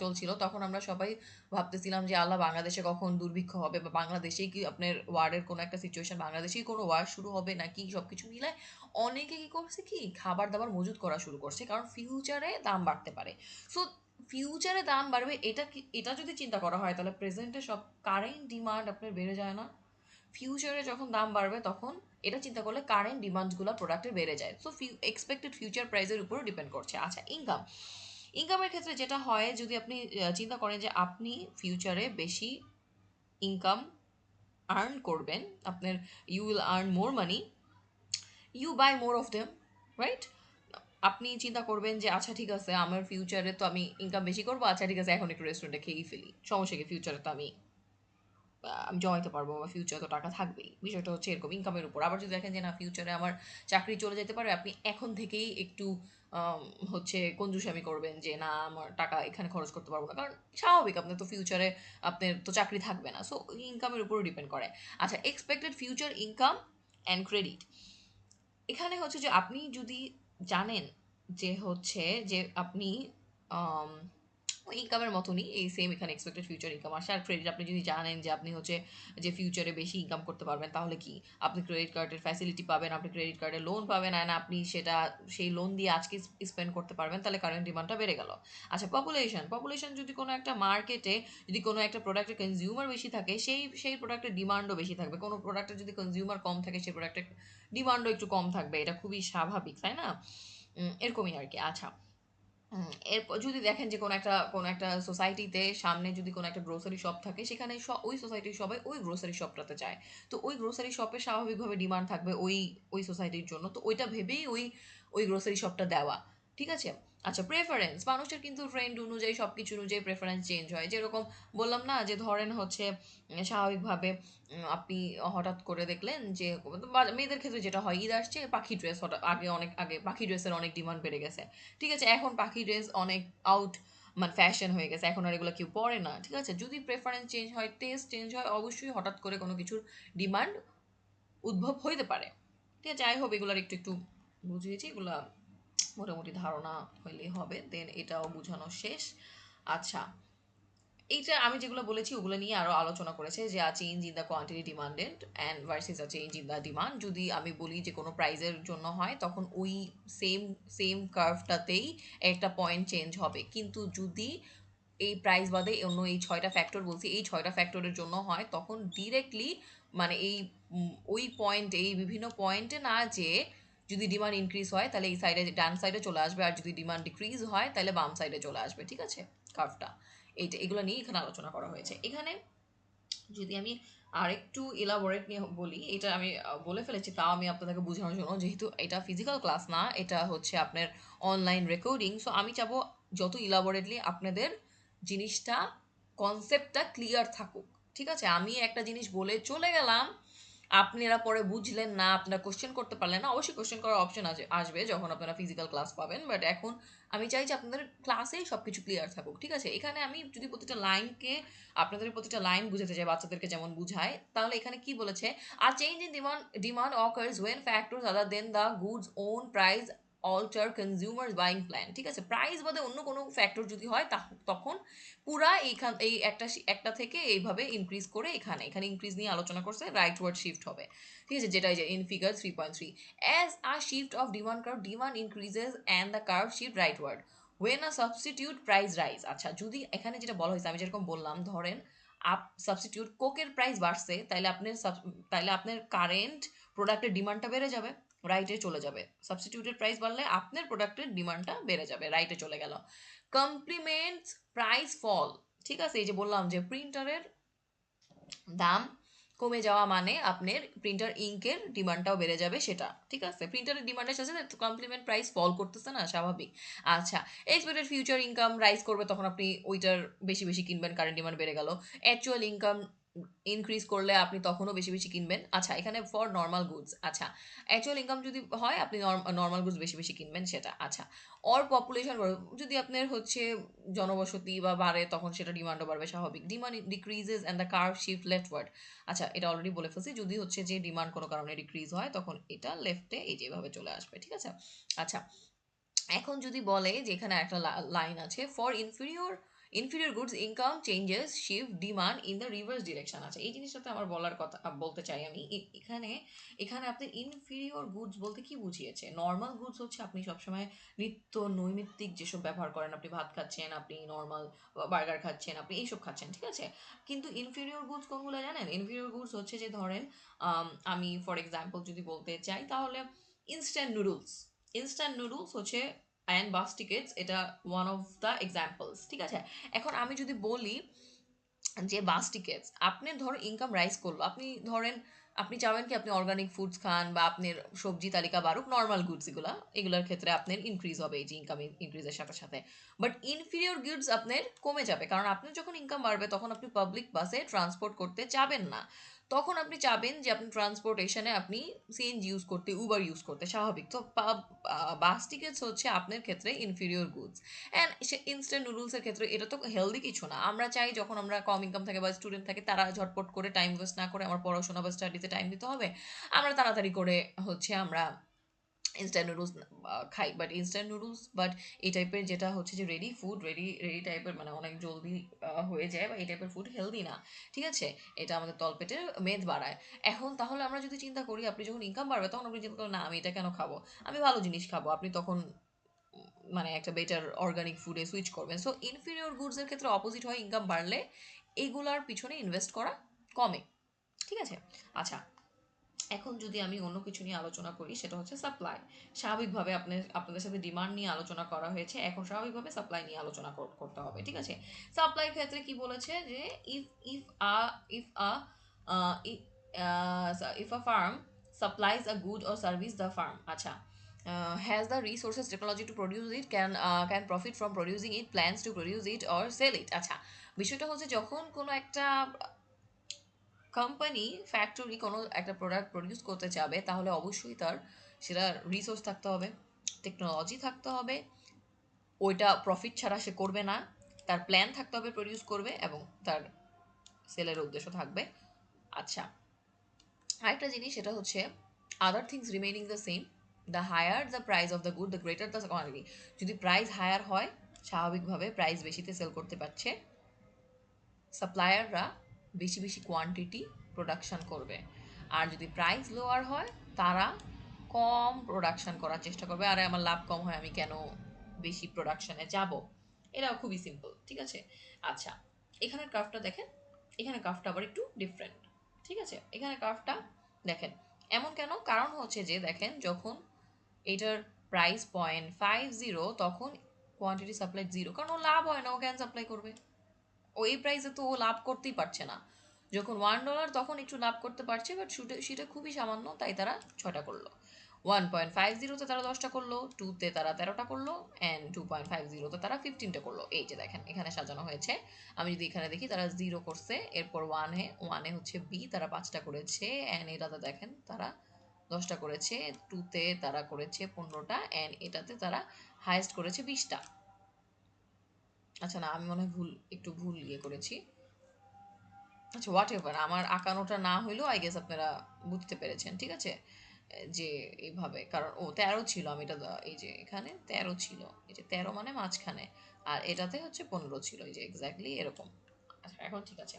চলছিল, তখন আমরা সবাই ভাবতেছিলাম যে আল্লাহ, বাংলাদেশে কখন দুর্ভিক্ষ হবে, বা বাংলাদেশেই কি আপনার ওয়ারের কোনো একটা সিচুয়েশন, বাংলাদেশেই কোনো ওয়ার শুরু হবে নাকি, সব কিছু মিলায় অনেকে কি করছে, কি খাবার দাবার মজুত করা শুরু করছে, কারণ ফিউচারে দাম বাড়তে পারে। সো ফিউচারে দাম বাড়বে, এটা যদি চিন্তা করা হয়, তাহলে প্রেজেন্টে সব কারেন্ট ডিমান্ড আপনার বেড়ে যায় না? ফিউচারে যখন দাম বাড়বে তখন এটা চিন্তা করলে কারেন্ট ডিমান্ডসগুলো প্রোডাক্টের বেড়ে যায়। সো এক্সপেক্টেড ফিউচার প্রাইসের উপর ডিপেন্ড করছে। আচ্ছা, ইনকামের ক্ষেত্রে যেটা হয়, যদি আপনি চিন্তা করেন যে আপনি ফিউচারে বেশি ইনকাম আর্ন করবেন, আপনার you will earn more money, you buy more of them, right? আপনি চিন্তা করবেন যে আচ্ছা ঠিক আছে, আমার ফিউচারে তো আমি ইনকাম বেশি করবো, আচ্ছা ঠিক আছে এখন একটু রেস্টুরেন্টে খেয়েই ফেলি, সমস্যা কি, ফিউচারে তো আমি জমাইতে পারবো, বা ফিউচারে তো টাকা থাকবেই। বিষয়টা হচ্ছে এরকম ইনকামের উপর। আবার যদি দেখেন যে না, ফিউচারে আমার চাকরি চলে যেতে পারে, আপনি এখন থেকেই একটু হচ্ছে কঞ্জুসামি করবেন, যে না আমার টাকা এখানে খরচ করতে পারবো না, কারণ স্বাভাবিক আপনার তো ফিউচারে আপনার তো চাকরি থাকবে না। সো ইনকামের উপরও ডিপেন্ড করে। আচ্ছা, expected future income and credit, এখানে হচ্ছে যে আপনি যদি জানেন যে হচ্ছে যে আপনি ওই ইনকামের মতনই এই সেম এখানে এক্সপেক্টেড ফিউচার ইনকাম আসে। আর ক্রেডিট আপনি যদি জানেন যে আপনি হচ্ছে যে ফিউচারে বেশি ইনকাম করতে পারবেন, তাহলে কি আপনি ক্রেডিট কার্ডের ফ্যাসিলিটি পাবেন, আপনি ক্রেডিট কার্ডের লোন পাবেন, আর আপনি সেটা সেই লোন দিয়ে আজকে স্পেন্ড করতে পারবেন, তাহলে কারেন্ট ডিমান্ডটা বেড়ে গেল। আচ্ছা, পপুলেশন যদি কোনো একটা মার্কেটে যদি কোনো একটা প্রোডাক্টের কনজিউমার বেশি থাকে, সেই প্রোডাক্টের ডিমান্ডও বেশি থাকবে। কোনো প্রোডাক্টের যদি কনজিউমার কম থাকে, সেই প্রোডাক্টের ডিমান্ডও একটু কম থাকবে। এটা খুবই স্বাভাবিক, তাই না? এরকমই আর কি। আচ্ছা, এরপর যদি দেখেন যে কোনো একটা সোসাইটিতে সামনে যদি কোনো একটা গ্রোসারি শপ থাকে, সেখানে ওই সোসাইটির সবাই ওই গ্রোসারি শপটাতে যায়। তো ওই গ্রোসারি শপে স্বাভাবিকভাবে ডিমান্ড থাকবে ওই সোসাইটির জন্য, তো ওইটা ভেবেই ওই গ্রোসারি শপটা দেওয়া। ঠিক আছে? আচ্ছা, প্রেফারেন্স মানুষের কিন্তু ট্রেন্ড অনুযায়ী সব কিছু অনুযায়ী প্রেফারেন্স চেঞ্জ হয়। যেরকম বললাম না, যে ধরেন হচ্ছে স্বাভাবিকভাবে আপনি হঠাৎ করে দেখলেন যে মেয়েদের ক্ষেত্রে যেটা হয়, ঈদ আসছে, পাখি ড্রেস হঠাৎ অনেক আগে পাখি ড্রেসের অনেক ডিমান্ড বেড়ে গেছে। ঠিক আছে, এখন পাখি ড্রেস অনেক আউট, মানে ফ্যাশন হয়ে গেছে, এখন আর এগুলো কেউ পরে না। ঠিক আছে, যদি প্রেফারেন্স চেঞ্জ হয়, টেস্ট চেঞ্জ হয়, অবশ্যই হঠাৎ করে কোনো কিছুর ডিমান্ড উদ্ভব হইতে পারে। ঠিক আছে, আই হোপ এগুলোর একটু একটু বুঝিয়েছি, এগুলা মোটামুটি ধারণা হইলেই হবে, দেন এটাও বোঝানো শেষ। আচ্ছা, এইটা আমি যেগুলো বলেছি ওগুলো নিয়ে আরো আলোচনা করেছে, যে a change in the quantity demanded and versus a change in the demand. যদি আমি বলি যে কোনো প্রাইজের জন্য হয়, তখন ওই সেম সেম কার্ভটাতেই একটা পয়েন্ট চেঞ্জ হবে। কিন্তু যদি এই প্রাইস বাদে অন্য এই 6টা ফ্যাক্টর বলছি, এই 6টা ফ্যাক্টরের জন্য হয়, তখন ডিরেক্টলি মানে ওই পয়েন্টে, এই বিভিন্ন পয়েন্টে না, যে যদি ডিমান্ড ইনক্রিজ হয় তাহলে এই সাইডে ডান সাইডে চলে আসবে, আর যদি ডিমান্ড ডিক্রিজ হয় তাহলে বাম সাইডে চলে আসবে। ঠিক আছে, কার্ভটা এগুলো নিয়ে এখানে আলোচনা করা হয়েছে। এখানে যদি আমি আরেকটু ইলাবোরেট নিয়ে বলি, এটা আমি বলে ফেলেছি, তাও আমি আপনাদেরকে বোঝানোর জন্য, যেহেতু এটা ফিজিক্যাল ক্লাস না, এটা হচ্ছে আপনার অনলাইন রেকর্ডিং, সো আমি চাবো যত ইলাবোরেটলি আপনাদের জিনিসটা, কনসেপ্টটা ক্লিয়ার থাকুক। ঠিক আছে, আমি একটা জিনিস বলে চলে গেলাম, আপনারা পরে বুঝলেন না, আপনারা কোশ্চেন করতে পারলেন না। অবশ্যই কোশ্চেন করার অপশন আসবে যখন আপনারা ফিজিক্যাল ক্লাস পাবেন, বাট এখন আমি চাই যে আপনাদের ক্লাসেই সব কিছু ক্লিয়ার থাকুক। ঠিক আছে, এখানে আমি যদি প্রতিটা লাইনকে, আপনাদের প্রতিটা লাইন বুঝাতে চাই, বাচ্চাদেরকে যেমন বুঝায়, তাহলে এখানে কি বলেছে, আর change in demand occurs when factors other than the goods own price alter consumers buying plan. ঠিক আছে, প্রাইস বাদে অন্য কোনো ফ্যাক্টর যদি হয়, তখন পুরা এই একটা থেকে এইভাবে ইনক্রিজ করে এখানে ইনক্রিজ নিয়ে আলোচনা করছে, রাইট ওয়ার্ড শিফট হবে। ঠিক আছে, যেটা যে in figure 3.3, as a shift of demand curve, demand increases and the curve shift rightward when a substitute price rise. আচ্ছা, যদি এখানে যেটা বলা হয়েছে, আমি যেরকম বললাম, ধরেন সাবস্টিটিউট কোকের প্রাইস বাড়ছে, তাইলে আপনার কারেন্ট প্রোডাক্টের ডিমান্ডটা বেড়ে যাবে, রাইটে চলে যাবে। সাবস্টিটিউটের প্রাইস বাড়লে আপনার প্রোডাক্টের ডিমান্ডটা বেড়ে যাবে, রাইটে চলে গেল। Complements price fall. ঠিক আছে, এই যে বললাম যে প্রিন্টারের দাম কমে যাওয়া মানে আপনার প্রিন্টার ইঙ্কের ডিমান্ডটাও বেড়ে যাবে, সেটা ঠিক আছে। প্রিন্টারের ডিমান্ডের সাথে কমপ্লিমেন্ট প্রাইস ফল করতেছে না, স্বাভাবিক। আচ্ছা, এক্সপেক্টেড ফিউচার ইনকাম রাইজ করবে, তখন আপনি ওইটার বেশি বেশি কিনবেন, কারেন্ট ডিমান্ড বেড়ে গেল। অ্যাকচুয়াল ইনকাম ইনক্রিজ করলে আপনি তখনও বেশি বেশি কিনবেন। আচ্ছা, এখানে ফর নর্মাল গুডস, আচ্ছা অ্যাকচুয়াল ইনকাম যদি হয়, আপনি নর্মাল গুডস বেশি বেশি কিনবেন, সেটা। আচ্ছা, অর পপুলেশন, যদি আপনার হচ্ছে জনবসতি বা বাড়ে, তখন সেটা ডিমান্ডও বাড়বে, স্বাভাবিক। Demand decreases and the curve shift leftward. আচ্ছা, এটা অলরেডি বলে ফেলছি, যদি হচ্ছে যে ডিমান্ড কোনো কারণে ডিক্রিজ হয়, তখন এটা লেফটে এই যেভাবে চলে আসবে। ঠিক আছে, আচ্ছা, এখন যদি বলে যে এখানে একটা লাইন আছে, for inferior goods income changes shift demand in the reverse direction. আছে এই জিনিসটাতে আমার বলার কথা, বলতে চাই আমি, এখানে এখানে আপনি ইনফিরিয়র গুডস বলতে কি বুঝিয়েছে। নর্মাল গুডস হচ্ছে আপনি সবসময় নিত্য নৈমিত্তিক যেসব ব্যবহার করেন, আপনি ভাত খাচ্ছেন, আপনি নর্মাল বার্গার খাচ্ছেন, আপনি এইসব খাচ্ছেন। ঠিক আছে, কিন্তু ইনফিরিয়র গুডস কোনগুলো জানেন? ইনফিরিয়র গুডস হচ্ছে যে ধরেন, আমি ফর এক্সাম্পল যদি বলতে চাই, তাহলে ইনস্ট্যান্ট নুডলস। ইনস্ট্যান্ট নুডলস হচ্ছে অ্যান্ড বাস টিকেটস, এটা ওয়ান অফ দ্য এক্সাম্পলস। ঠিক আছে, এখন আমি যদি বলি যে বাস টিকেটস, আপনি ধরো ইনকাম রাইজ করলো, আপনি ধরেন আপনি চাবেন কি আপনি অর্গানিক ফুডস খান, বা আপনার সবজি তালিকা বাড়ুক, নর্মাল গুডস এগুলোর ক্ষেত্রে আপনার ইনক্রিজ হবে এই যে ইনকাম ইনক্রিজের সাথে সাথে। বাট ইনফিরিয়র গুডস আপনার কমে যাবে, কারণ আপনার যখন ইনকাম বাড়বে, তখন আপনি পাবলিক বাসে ট্রান্সপোর্ট করতে চাবেন না, তখন আপনি চাবেন যে আপনি ট্রান্সপোর্টেশনে আপনি সিএনজি ইউজ করতে, উবার ইউজ করতে, স্বাভাবিক। তো বাস টিকেটস হচ্ছে আপনার ক্ষেত্রে inferior goods. And say instant নুডলসের ক্ষেত্রে এটা তো হেলদি কিছু না। আমরা চাই যখন আমরা কম ইনকাম থাকে বা স্টুডেন্ট থাকে, তারা ঝটপট করে টাইম ওয়েস্ট না করে, আমার পড়াশোনা বা স্টাডিতে টাইম দিতে হবে, আমরা তাড়াতাড়ি করে হচ্ছে আমরা ইনস্ট্যান্ট নুডলস খাই, বাট ইনস্ট্যান্ট নুডলস বাট এই টাইপের যেটা হচ্ছে যে রেডি ফুড, রেডি রেডি টাইপের, মানে অনেক জলদি হয়ে যায়, বা এই টাইপের ফুড হেলদি না, ঠিক আছে? এটা আমাদের তলপেটের মেদ বাড়ায়। এখন তাহলে আমরা যদি চিন্তা করি, আপনি যখন ইনকাম বাড়বে তখন আপনি চিন্তা করেন না আমি এটা কেন খাবো, আমি ভালো জিনিস খাবো, আপনি তখন মানে একটা বেটার অর্গানিক ফুডে সুইচ করবেন। সো ইনফিরিয়র গুডসের ক্ষেত্রে অপোজিট হয়, ইনকাম বাড়লে এইগুলার পিছনে ইনভেস্ট করা কমে, ঠিক আছে? আচ্ছা, এখন যদি আমি অন্য কিছু নিয়ে আলোচনা করি, সেটা হচ্ছে সাপ্লাই। স্বাভাবিকভাবে আপনাদের সাথে ডিমান্ড নিয়ে আলোচনা করা হয়েছে, এখন স্বাভাবিকভাবে সাপ্লাই নিয়ে আলোচনা করতে হবে, ঠিক আছে? সাপ্লাই ক্ষেত্রে কি বলেছে যে if if a if a if a farm supplies a good or service, the farm, আচ্ছা, has the resources technology to produce it, can profit from producing it, plans to produce it or sell it। আচ্ছা, বিষয়টা হচ্ছে যখন কোনো একটা কোম্পানি, ফ্যাক্টরি কোনো একটা প্রোডাক্ট প্রডিউস করতে চাবে, তাহলে অবশ্যই তার সেটা রিসোর্স থাকতে হবে, টেকনোলজি থাকতে হবে, ওইটা প্রফিট ছাড়া সে করবে না, তার প্ল্যান থাকতে হবে প্রডিউস করবে, এবং তার সেলের উদ্দেশ্য থাকবে। আচ্ছা, আরেকটা জিনিস সেটা হচ্ছে other things remaining the same, the higher the price of the good the greater the quantity. যদি প্রাইস হায়ার হয়, স্বাভাবিকভাবে প্রাইস বেশিতে সেল করতে পারছে, সাপ্লায়াররা বেশি বেশি কোয়ান্টিটি প্রোডাকশন করবে। আর যদি প্রাইস লোয়ার হয়, তারা কম প্রোডাকশন করার চেষ্টা করবে, আরে আমার লাভ কম হয় আমি কেন বেশি প্রোডাকশনে যাব। এটাও খুবই সিম্পল, ঠিক আছে? আচ্ছা, এখানের কার্ভটা দেখেন, এখানে কার্ভটা আবার একটু ডিফারেন্ট, ঠিক আছে? এখানে কার্ভটা দেখেন এমন কেন, কারণ হচ্ছে যে দেখেন যখন এটার প্রাইস 0.50, তখন কোয়ান্টিটি সাপ্লাই 0, কারণ ও লাভ হয় না, ও কেন সাপ্লাই করবে? ওই প্রাইসে তো ও লাভ করতেই পারছে না। যখন $1 তখন একটু লাভ করতে পারছে, বাট সেটা খুবই সামান্য, তাই তারা 6টা করলো। 1.50-তে তারা 10টা করলো, 2-তে তারা 13টা করলো, অ্যান্ড 2.50-তে তারা 15টা করলো। এই যে দেখেন এখানে সাজানো হয়েছে, আমি যদি এখানে দেখি তারা 0 করছে, এরপর ওয়ানে হচ্ছে বি, তারা 5টা করেছে, অ্যান্ড এটাতে দেখেন তারা 10টা করেছে, 2-তে তারা করেছে 15টা, অ্যান্ড এটাতে তারা হাইয়েস্ট করেছে 20টা। আচ্ছা না, আমি মনে হয় একটু ভুল ইয়ে করেছি। আচ্ছা, হোয়াট এভার, আমার আঁকানোটা না হইলেও আই গেস আপনারা বুঝতে পেরেছেন, ঠিক আছে? যে এইভাবে, কারণ ও 13 ছিল, আমি এটা এই যে এখানে 13 ছিল, এই যে 13 মানে মাঝখানে, আর এটাতে হচ্ছে 15 ছিল, এই যে এক্স্যাক্টলি এরকম। আচ্ছা, এখন ঠিক আছে।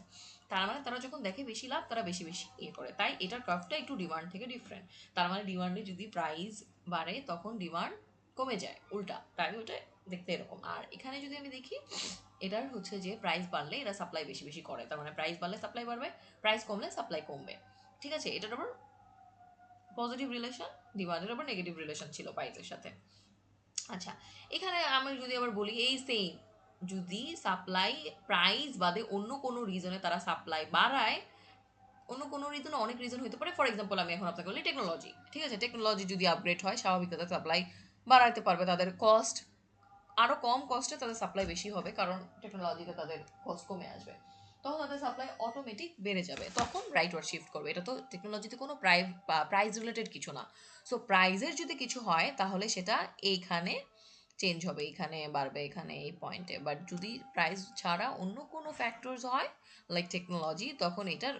তার মানে তারা যখন দেখে বেশি লাভ, তারা বেশি বেশি ইয়ে করে, তাই এটার কার্ভটা একটু ডিমান্ড থেকে ডিফারেন্ট। তার মানে ডিমান্ডে যদি প্রাইস বাড়ে, তখন ডিমান্ড কমে যায়, উল্টা, তাই ওটা দেখতে এরকম। আর এখানে যদি আমি দেখি, এটার হচ্ছে যে প্রাইস বাড়লে এরা সাপ্লাই বেশি বেশি করে, তার মানে প্রাইস বাড়লে সাপ্লাই বাড়বে, প্রাইস কমলে সাপ্লাই কমবে, ঠিক আছে? এটার আবার পজিটিভ রিলেশন, ডিমান্ডের আবার নেগেটিভ রিলেশন ছিল প্রাইসের সাথে। আচ্ছা, এখানে আমি যদি আবার বলি এই সেম, যদি সাপ্লাই প্রাইস বাদে অন্য কোনো রিজনে তারা সাপ্লাই বাড়ায়, অন্য কোনো রিজনে অনেক রিজন হতে পারে, ফর এক্সাম্পল আমি এখন আপনাকে বলি টেকনোলজি, ঠিক আছে? টেকনোলজি যদি আপগ্রেড হয়, স্বাভাবিকভাবে সাপ্লাই বাড়াইতে পারবে, তাদের কস্ট আরও কম কস্টে তাদের সাপ্লাই বেশি হবে, কারণ টেকনোলজিতে তাদের কস্ট কমে আসবে, তখন তাদের সাপ্লাই অটোমেটিক বেড়ে যাবে, তখন রাইটওয়ার্ড শিফট করবে। এটা তো টেকনোলজিতে কোনো প্রাইস রিলেটেড কিছু না। সো প্রাইজের যদি কিছু হয়, তাহলে সেটা এইখানে চেঞ্জ হবে, এখানে বাড়বে, এখানে এই পয়েন্টে। বাট যদি প্রাইস ছাড়া অন্য কোনো ফ্যাক্টরস হয়, লাইক টেকনোলজি, তখন এটার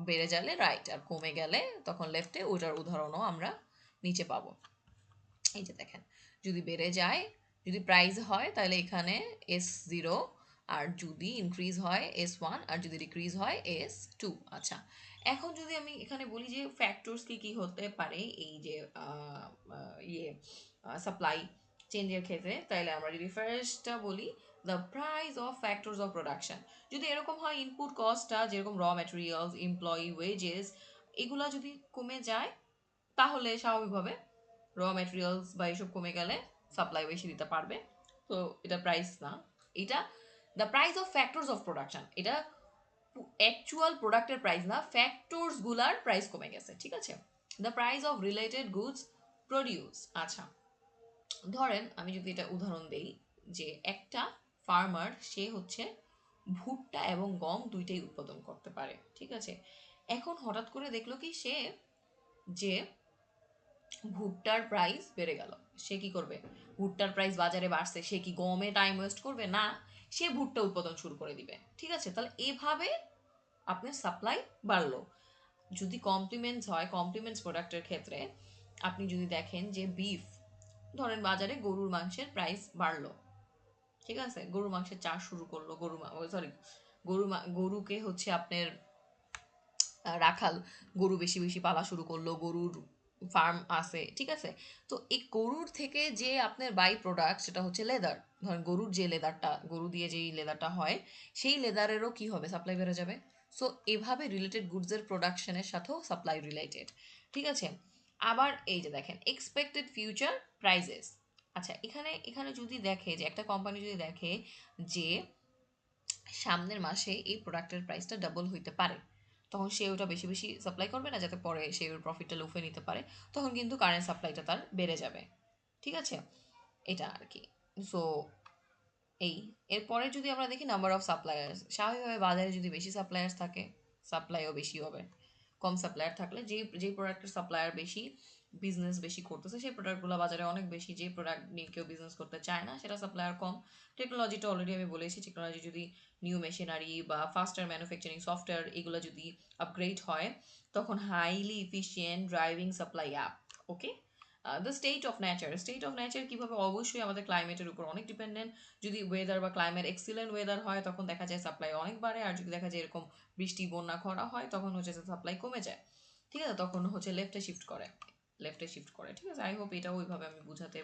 বেড়ে গেলে রাইট, আর কমে গেলে তখন লেফটে, ওটার উদাহরণও আমরা নিচে পাবো। এই যে দেখেন, যদি বেড়ে যায়, যদি প্রাইস হয়, তাহলে এখানে S0, আর যদি ইনক্রিজ হয় S1, আর যদি ডিক্রিজ হয় S2। আচ্ছা, এখন যদি আমি এখানে বলি যে ফ্যাক্টরস কি কি হতে পারে এই যে ইয়ে সাপ্লাই চেঞ্জের ক্ষেত্রে, তাহলে আমরা যদি ফার্স্টটা বলি, the price of factors of production. যদি এরকম হয়, ইনপুট কস্টটা যেরকম র ম্যাটেরিয়ালস, এমপ্লয়ি ওয়েজেস, এগুলা যদি কমে যায়, তাহলে স্বাভাবিকভাবে র ম্যাটেরিয়ালস বা এইসব কমে গেলে সাপ্লাই বেশি দিতে পারবে। তো এটা প্রাইস না, এটা the price of factors of production, এটা অ্যাকচুয়াল প্রোডাক্টের প্রাইস না, ফ্যাক্টরস গুলার প্রাইস কমে গেছে, ঠিক আছে? The price of related goods produce. আচ্ছা, ধরেন আমি যদি এটা উদাহরণ দেই, যে একটা ফার্মার, সে হচ্ছে ভুট্টা এবং গম দুইটাই উৎপাদন করতে পারে, ঠিক আছে? এখন হঠাৎ করে দেখলো কি সে, যে ভুট্টার প্রাইস বেড়ে গেল, সে কি করবে? ভুট্টার প্রাইস বাজারে বাড়ছে, সে কি গমে টাইম ওয়েস্ট করবে? না, সে ভুট্টা উৎপাদন শুরু করে দিবে, ঠিক আছে? তাহলে এভাবে আপনার সাপ্লাই বাড়লো। যদি কমপ্লিমেন্টস হয়, কমপ্লিমেন্টস প্রোডাক্টের ক্ষেত্রে আপনি যদি দেখেন যে বিফ, ধরেন বাজারে গরুর মাংসের প্রাইস বাড়লো, ঠিক আছে, গরুর মাংসের চাষ শুরু করলো, সরি, গরুকে হচ্ছে আপনার রাখাল গরু বেশি বেশি পালা শুরু করলো, গরুর ফার্ম আছে, ঠিক আছে। তো এই গরুর থেকে যে আপনার বাই প্রোডাক্ট সেটা হচ্ছে লেদার, ধরেন গরুর যে লেদারটা, গরু দিয়ে যেই লেদারটা হয়, সেই লেদারেরও কি হবে, সাপ্লাই বেড়ে যাবে। সো এভাবে রিলেটেড গুডসের প্রোডাকশনের সাথেও সাপ্লাই রিলেটেড, ঠিক আছে। আবার এই যে দেখেন এক্সপেক্টেড ফিউচার প্রাইজেস। আচ্ছা, এখানে এখানে যদি দেখে যে একটা কোম্পানি যদি দেখে যে সামনের মাসে এই প্রোডাক্টের প্রাইসটা ডাবল হইতে পারে, তখন সে ওটা বেশি বেশি সাপ্লাই করবে না, যাতে পরে সে ওর প্রফিটটা লুফে নিতে পারে, তখন কিন্তু কারেন্ট সাপ্লাইটা তার বেড়ে যাবে, ঠিক আছে। এটা আর কি। সো এই, এরপরে যদি আমরা দেখি নাম্বার অফ সাপ্লায়ার্স, স্বাভাবিকভাবে বাজারে যদি বেশি সাপ্লায়ার্স থাকে, সাপ্লাইও বেশি হবে। কম সাপ্লায়ার থাকলে যে যে প্রোডাক্টের সাপ্লায়ার বেশি, বিজনেস বেশি করতেছে সেই প্রোডাক্টগুলো বাজারে অনেক বেশি, যে প্রোডাক্ট নিয়ে কেউ বিজনেস করতে চায় না সেটা সাপ্লায়ার কম। টেকনোলজিটা অলরেডি আমি বলেছি, টেকনোলজি যদি নিউ মেশিনারি বা ফাস্টার ম্যানুফ্যাকচারিং সফটওয়্যার এগুলো যদি আপগ্রেড হয়, তখন highly efficient driving supply app. Okay, the state of nature কীভাবে, অবশ্যই আমাদের ক্লাইমেটের উপর অনেক ডিপেন্ডেন্ট। যদি ওয়েদার বা ক্লাইমেট এক্সিলেন্ট ওয়েদার হয় তখন দেখা যায় সাপ্লাই অনেক বাড়ে, আর যদি দেখা যায় এরকম বৃষ্টি বন্যা খরা হয় তখন হচ্ছে সাপ্লাই কমে যায়, ঠিক আছে, তখন হচ্ছে লেফটে শিফট করে, ঠিক আছে। আই হোপ এটা ওইভাবে আমি বুঝাতে,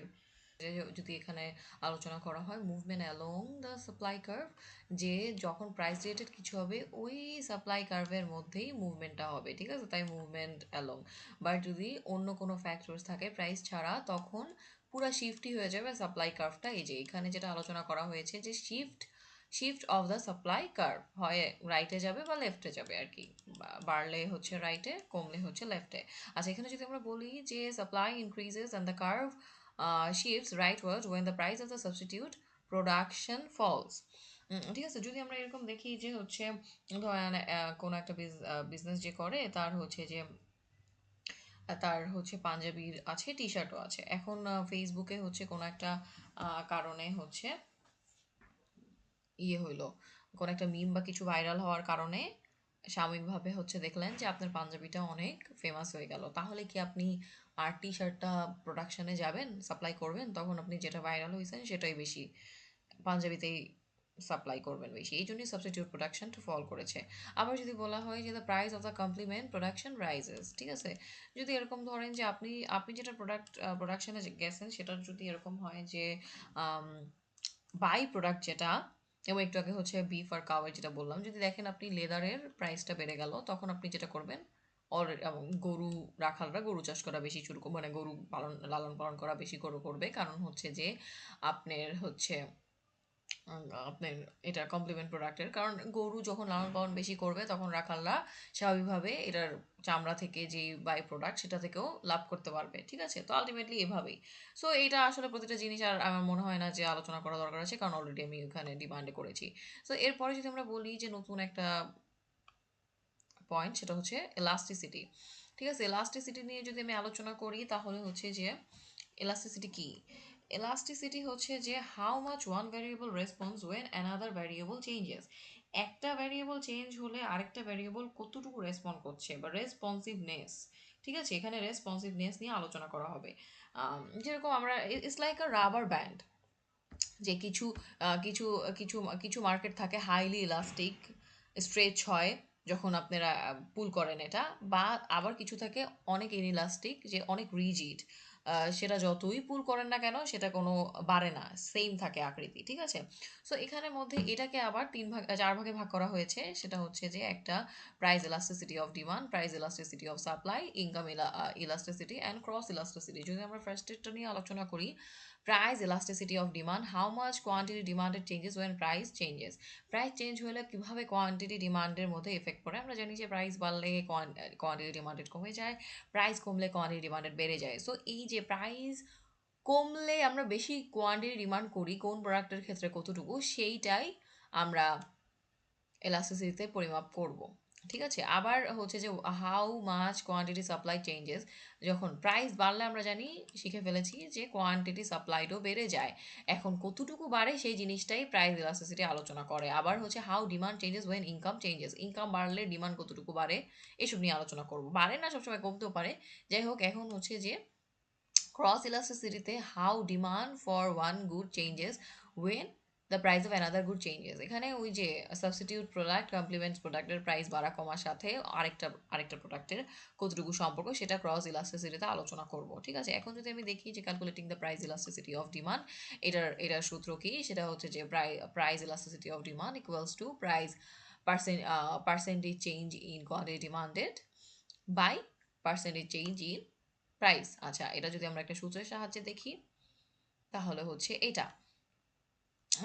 যদি এখানে আলোচনা করা হয় movement along the supply curve, যে যখন প্রাইস রিলেটেড কিছু হবে ওই সাপ্লাই কার্ভের মধ্যেই মুভমেন্টটা হবে, ঠিক আছে, তাই মুভমেন্ট অ্যালং। বাট যদি অন্য কোনো ফ্যাক্টরস থাকে প্রাইস ছাড়া, তখন পুরো শিফটই হয়ে যাবে সাপ্লাই কার্ভটা। এই যে এখানে যেটা আলোচনা করা হয়েছে যে shift shift of the supply curve, হয় রাইটে যাবে বা লেফটে যাবে আর কি, বাড়লে হচ্ছে রাইটে, কমলে হচ্ছে লেফটে। আচ্ছা, এখানে যদি আমরা বলি যে supply increases and the curve shifts rightward when the price of the substitute production falls। ঠিক আছে, যদি আমরা এরকম দেখি যে হচ্ছে ধরেন কোনো একটা বিজনেস যে করে তার হচ্ছে পাঞ্জাবির আছে, টি শার্টও আছে, এখন ফেসবুকে হচ্ছে কোনো একটা কারণে হচ্ছে হইলো, কোনো একটা মিম বা কিছু ভাইরাল হওয়ার কারণে সাময়িকভাবে হচ্ছে দেখলেন যে আপনার পাঞ্জাবিটা অনেক ফেমাস হয়ে গেল, তাহলে কি আপনি আর টি শার্টটা প্রোডাকশনে যাবেন, সাপ্লাই করবেন? তখন আপনি যেটা ভাইরাল হয়েছেন সেটাই বেশি, পাঞ্জাবিতেই সাপ্লাই করবেন বেশি, এই জন্যই সাবস্টিটিউট প্রোডাকশনটা ফল করেছে। আবার যদি বলা হয় যে the price of the complement production rises, ঠিক আছে, যদি এরকম ধরেন যে আপনি আপনি যেটা প্রোডাকশনে গেছেন সেটার যদি এরকম হয় যে বাই প্রোডাক্ট যেটা, এবং একটু আগে হচ্ছে বিফ আর কাওয়ের যেটা বললাম, যদি দেখেন আপনি লেদারের প্রাইসটা বেড়ে গেল, তখন আপনি যেটা করবেন, গরু রাখালরা গরু চাষ করা বেশি শুরু করবে, মানে গরু লালন পালন করা বেশি করবে, কারণ হচ্ছে যে আপনার হচ্ছে আপনার এটা কমপ্লিমেন্ট প্রোডাক্টের কারণ, গরু যখন লালন পালন বেশি করবে তখন রাখালরা স্বাভাবিকভাবে এটার চামড়া থেকে যে বাই প্রোডাক্ট সেটা থেকেও লাভ করতে পারবে, ঠিক আছে। তো আলটিমেটলি এভাবেই। সো এটা আসলে প্রতিটা জিনিস আর আমার মনে হয় না যে আলোচনা করা দরকার আছে, কারণ অলরেডি আমি ওখানে ডিমান্ডে করেছি। সো এরপরে যদি আমরা বলি যে নতুন একটা পয়েন্ট, সেটা হচ্ছে এলাস্টিসিটি, ঠিক আছে। এলাস্টিসিটি নিয়ে যদি আমি আলোচনা করি তাহলে হচ্ছে যে এলাস্টিসিটি কি, এলাস্টিসিটি হচ্ছে যে how much one variable response when another variable changes, একটা ভ্যারিয়েবল চেঞ্জ হলে আরেকটা ভ্যারিয়েবল কতটুকু রেসপন্ড করছে, বা রেসপন্সিভনেস, ঠিক আছে, এখানে রেসপন্সিভনেস নিয়ে আলোচনা করা হবে। যেরকম আমরা, it's like a rubber band, যে কিছু কিছু কিছু কিছু মার্কেট থাকে হাইলি ইলাস্টিক, স্ট্রেচ হয় যখন আপনারা পুল করেন এটা, বা আবার কিছু থাকে অনেক ইনইলাস্টিক, যে অনেক রিজিড, সেটা যতই পুল করেন না কেন সেটা কোনো বাড়ে না, সেম থাকে আকৃতি, ঠিক আছে। সো এখানের মধ্যে এটাকে আবার চার ভাগে ভাগ করা হয়েছে, সেটা হচ্ছে যে একটা price elasticity of demand, price elasticity of supply, income elasticity and cross elasticity. যদি আমরা ফার্স্টেরটা নিয়ে আলোচনা করি, price elasticity of demand, how much quantity demanded changes when price changes, price change হলে কীভাবে কোয়ান্টিটি ডিমান্ডের মধ্যে এফেক্ট পড়ে। আমরা জানি যে প্রাইস বাড়লে কোয়ান্টিটি ডিমান্ডেড কমে যায়, প্রাইস কমলে কোয়ান্টিটি ডিমান্ডেড বেড়ে যায়। সো এই যে প্রাইস কমলে আমরা বেশি কোয়ান্টিটি ডিমান্ড করি কোন প্রোডাক্টের ক্ষেত্রে কতটুকু, সেইটাই আমরা এলাস্টিসিটিতে পরিমাপ করব, ঠিক আছে। আবার হচ্ছে যে how much quantity supply changes, যখন প্রাইস বাড়লে আমরা জানি, শিখে ফেলেছি যে কোয়ান্টিটি সাপ্লাইডও বেড়ে যায়, এখন কতটুকু বাড়ে সেই জিনিসটাই প্রাইস ইলাস্টিসিটি আলোচনা করে। আবার হচ্ছে how demand changes when income changes, income বাড়লে ডিমান্ড কতটুকু বাড়ে, এসব নিয়ে আলোচনা করব। বাড়ে না, সবসময় কমতেও পারে, যাই হোক এখন হচ্ছে যে ক্রস ইলাস্টিসিটিতে how demand for one good changes when the price of another good changes. এখানে ওই যে সাবস্টিটিউট প্রোডাক্ট কমপ্লিমেন্টস প্রোডাক্টের প্রাইস বাড়া কমার সাথে আরেকটা প্রোডাক্টের কতটুকু সম্পর্ক সেটা ক্রস ইলাস্টিসিটিতে আলোচনা করব। ঠিক আছে, এখন যদি আমি দেখি যে calculating the price elasticity of demand, এটার সূত্র কি, সেটা হচ্ছে যে price elasticity of demand equals to price percentage change in quantity demanded by percentage change in price. আচ্ছা, এটা যদি আমরা একটা সূত্রের সাহায্যে দেখি তাহলে হচ্ছে এটা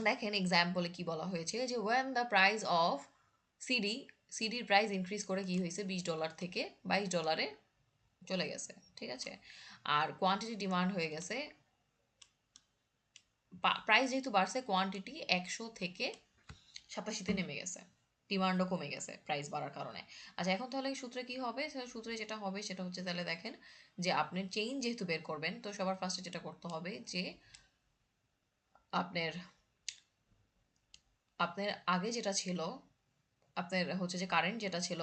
দেখেন এক্সাম্পলে কি বলা হয়েছে যে ওয়েন দ্য প্রাইস অফ সিডির প্রাইস ইনক্রিজ করে কি হয়েছে, $20 থেকে $22 চলে গেছে। ঠিক আছে, আর কোয়ান্টিটি ডিমান্ড হয়ে গেছে, প্রাইস যেহেতু বাড়ছে কোয়ান্টিটি 100 থেকে 87-তে নেমে গেছে, ডিমান্ডও কমে গেছে প্রাইস বাড়ার কারণে। আচ্ছা, এখন তাহলে সূত্রে কি হবে, সূত্রে যেটা হবে সেটা হচ্ছে, তাহলে দেখেন যে আপনি চেইন যেহেতু বের করবেন, তো সবার ফার্স্টে যেটা করতে হবে যে আপনার আপনার আগে যেটা ছিল, আপনার হচ্ছে যে কারেন্ট যেটা ছিল,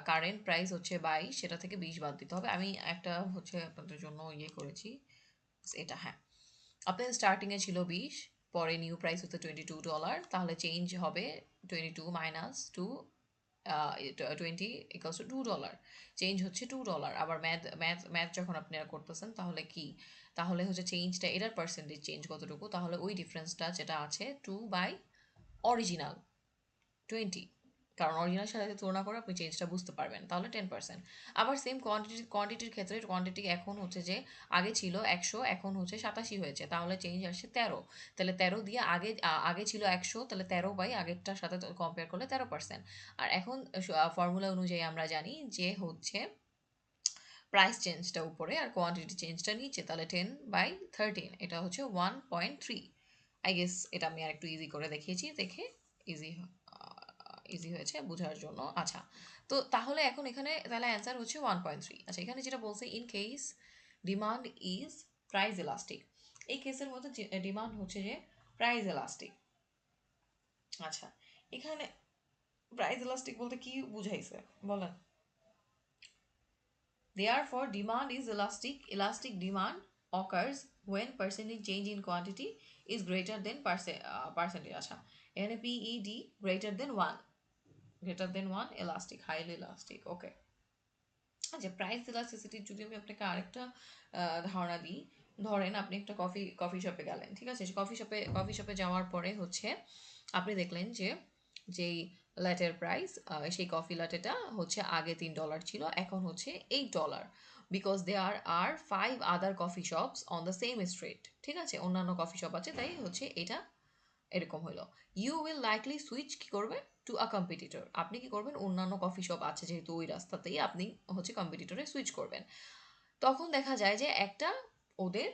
কারেন্ট প্রাইস হচ্ছে 22, সেটা থেকে 20 বাদ দিতে হবে। আমি একটা হচ্ছে আপনাদের জন্য ইয়ে করেছি এটা, হ্যাঁ, আপনার স্টার্টিংয়ে ছিল 20, পরে নিউ প্রাইস হচ্ছে $22, তাহলে চেঞ্জ হবে 22 মাইনাস 2, 20 ইকুয়ালস টু $2, চেঞ্জ হচ্ছে $2। আবার ম্যাথ যখন আপনারা করতেছেন তাহলে কি, তাহলে হচ্ছে চেঞ্জটা এটার পার্সেন্টেজ চেঞ্জ কতটুকু, তাহলে ওই ডিফারেন্সটা যেটা আছে 2 বাই অরিজিনাল 20, কারণ অরিজিনাল সাথে তুলনা করে আপনি চেঞ্জটা বুঝতে পারবেন, তাহলে 10%। আবার সেম কোয়ান্টিটির ক্ষেত্রে কোয়ান্টিটি এখন হচ্ছে যে আগে ছিল 100, এখন হচ্ছে 87 হয়েছে, তাহলে চেঞ্জ আসছে 13, তাহলে 13 দিয়ে আগে ছিল 100, তাহলে 13 বাই আগেরটার সাথে কম্পেয়ার করলে 13%। আর এখন ফর্মুলা অনুযায়ী আমরা জানি যে হচ্ছে প্রাইস চেঞ্জটা উপরে আর কোয়ান্টিটি চেঞ্জটা নিচে, তাহলে 10/13, এটা হচ্ছে 1.3। আই গেস এটা আমি আর একটু ইজি করে দেখিয়েছি, দেখে ইজি ইজি হয়েছে বোঝার জন্য। আচ্ছা, তো তাহলে এখন এখানে তাহলে অ্যান্সার হচ্ছে 1.3। আচ্ছা, এখানে যেটা বলছে in case demand is price elastic, এই কেসের মধ্যে ডিমান্ড হচ্ছে যে প্রাইস ইলাস্টিক। আচ্ছা, এখানে প্রাইস ইলাস্টিক বলতে কি বুঝাইছে বলেন? Therefore, demand is elastic. Elastic demand occurs when percentage change in quantity is greater than percentage. আচ্ছা, এখানে PED greater than 1, greater than 1 elastic, highly elastic. Okay. আচ্ছা, প্রাইস ইলাস্টিসিটির যদি আমি আপনাকে আরেকটা ধারণা দিই, ধরেন আপনি একটা কফি শপে গেলেন, ঠিক আছে, কফি শপে যাওয়ার পরে হচ্ছে আপনি দেখলেন যে যেই ল্যাটের প্রাইস, সেই কফি ল্যাটেটা হচ্ছে আগে $3 ছিল, এখন হচ্ছে $8, because are 5 other coffee shops on the same street. ঠিক আছে, অন্যান্য কফি শপ আছে, তাই হচ্ছে এটা এরকম হলো। ইউ উইল লাইকলি সুইচ কি করবে টু আ কম্পিটিটর, আপনি কি করবেন, অন্যান্য কফি শপ আছে যেহেতু ওই রাস্তাতেই, আপনি হচ্ছে কম্পিটিটরে সুইচ করবেন। তখন দেখা যায় যে একটা ওদের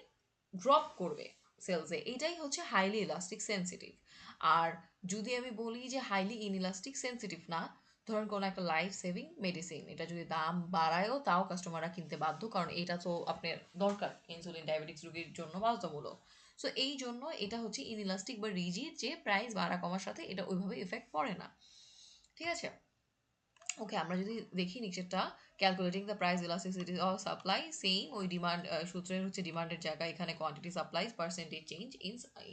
ড্রপ করবে সেলসে, এটাই হচ্ছে হাইলি ইলাস্টিক সেন্সিটিভ। আর যদি আমি বলি যে হাইলি ইনইলাস্টিক সেন্সিটিভ না, ধরুন কোনো একটা লাইফ সেভিং মেডিসিন, এটা যদি দাম বাড়ায়ও তাও কাস্টমাররা কিনতে বাধ্য, কারণ এটা তো আপনার দরকার ইনসুলিন ডায়াবেটিক্স রোগীর জন্য বাধ্যতামূলক। সো এই জন্য এটা হচ্ছে ইনইলাস্টিক বা রিজিড, যে প্রাইস বাড়া কমার সাথে এটা ওইভাবে এফেক্ট পড়ে না। ঠিক আছে, ওকে, আমরা যদি দেখি নিচেরটা, calculating the price elasticity of supply, same ওই ডিমান্ড সূত্রের হচ্ছে ডিমান্ডের জায়গায় এখানে quantity supplies percentage change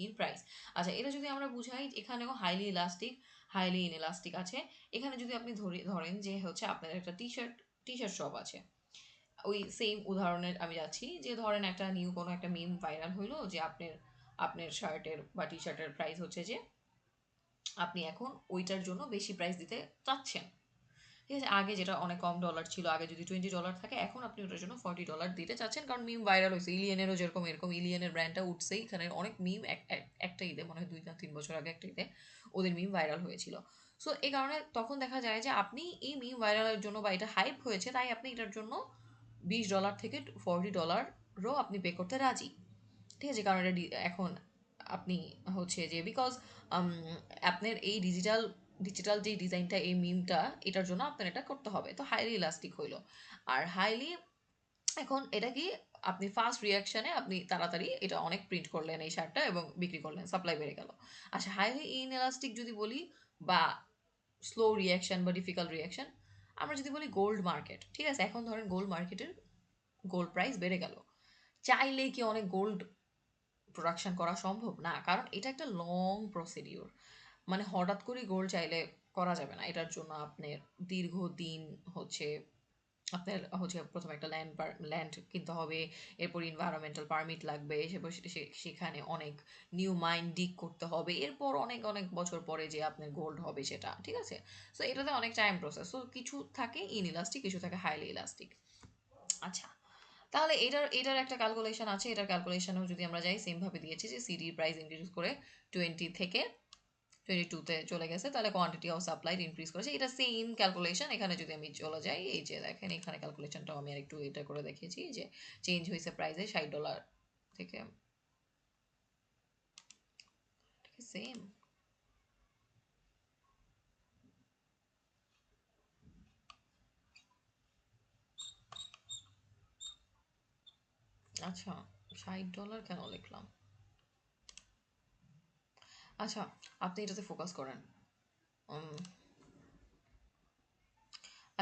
in price. আচ্ছা, এটা যদি আমরা বুঝাই, এখানেও হাইলি ইলাস্টিক হাইলি ইনইলাস্টিক আছে। এখানে যদি আপনি ধরেন যে হচ্ছে আপনার একটা টি শার্ট শপ আছে, ওই সেম উদাহরণের আমি যাচ্ছি, যে ধরেন একটা নিউ কোনো একটা মিম ভাইরাল হইলো যে আপনার শার্টের বা টি শার্টের প্রাইস হচ্ছে যে আপনি এখন ওইটার জন্য বেশি প্রাইস দিতে চাচ্ছেন। ঠিক আছে, আগে যেটা অনেক কম ডলার ছিল, আগে যদি $20 থাকে, এখন আপনি ওটার জন্য $40 দিতে চাচ্ছেন, কারণ মিম ভাইরাল হয়েছে। ইলিয়েনেরও যেরকম এরকম ইলিয়েনের ব্র্যান্ডটা উঠছেই, এখানে অনেক মিম একটা ঈদে, মনে হয় 2 না 3 বছর আগে একটা ঈদে ওদের মিম ভাইরাল হয়েছিল। সো এই কারণে তখন দেখা যায় যে আপনি এই মিম ভাইরালের জন্য, বা এটা হাইপ হয়েছে তাই আপনি এটার জন্য $20 থেকে $40ও আপনি পে করতে রাজি। ঠিক আছে, কারণ এটা এখন আপনি হচ্ছে যে বিকজ আপনার এই ডিজিটাল যে ডিজাইনটা, এই মিমটা, এটার জন্য আপনার এটা করতে হবে, তো হাইলি ইলাস্টিক হইলো। আর হাইলি, এখন এটা কি, আপনি ফাস্ট রিয়াকশানে আপনি তাড়াতাড়ি এটা অনেক প্রিন্ট করলেন এই শার্টটা এবং বিক্রি করলেন, সাপ্লাই বেড়ে গেল। আচ্ছা, হাইলি ইনএলাস্টিক যদি বলি, বা স্লো রিয়াকশান বা ডিফিকাল্ট রিয়াকশান, আমরা যদি বলি গোল্ড মার্কেট, ঠিক আছে, এখন ধরেন গোল্ড মার্কেটের গোল্ড প্রাইস বেড়ে গেল, চাইলে কি অনেক গোল্ড প্রোডাকশন করা সম্ভব না, কারণ এটা একটা লং প্রসিডিউর। মানে হঠাৎ করে গোল্ড চাইলে করা যাবে না, এটার জন্য আপনার দীর্ঘদিন হচ্ছে আপনার হচ্ছে প্রথমে একটা ল্যান্ড কিনতে হবে, এরপর এনভায়রনমেন্টাল পারমিট লাগবে, সেখানে অনেক নিউ মাইন ডিগ করতে হবে, এরপর অনেক অনেক বছর পরে যে আপনার গোল্ড হবে সেটা, ঠিক আছে। সো এটাতে অনেক টাইম প্রসেস, সো কিছু থাকে ইনইলাস্টিক, কিছু থাকে হাইলি ইলাস্টিক। আচ্ছা, তাহলে এটার একটা ক্যালকুলেশন আছে, এটার ক্যালকুলেশনও যদি আমরা যাই সেম ভাবে দিয়েছি যে সিডির প্রাইস ইনক্রিজ করে 20 থেকে 22-তে চলে গেছে, তাহলে কোয়ান্টিটি অফ সাপ্লাই ইনক্রিজ করেছে, এটা সেম ক্যালকুলেশন। এখানে যদি আমি চলে যাই, এই যে দেখেন এখানে ক্যালকুলেশনটাও আমি আর একটু এটা করে দেখিয়েছি যে চেঞ্জ হয়েছে প্রাইসে $60 থেকে, সেম। আচ্ছা, $60 কেন লিখলাম? আচ্ছা, আপনি এটাতে ফোকাস করেন। উম,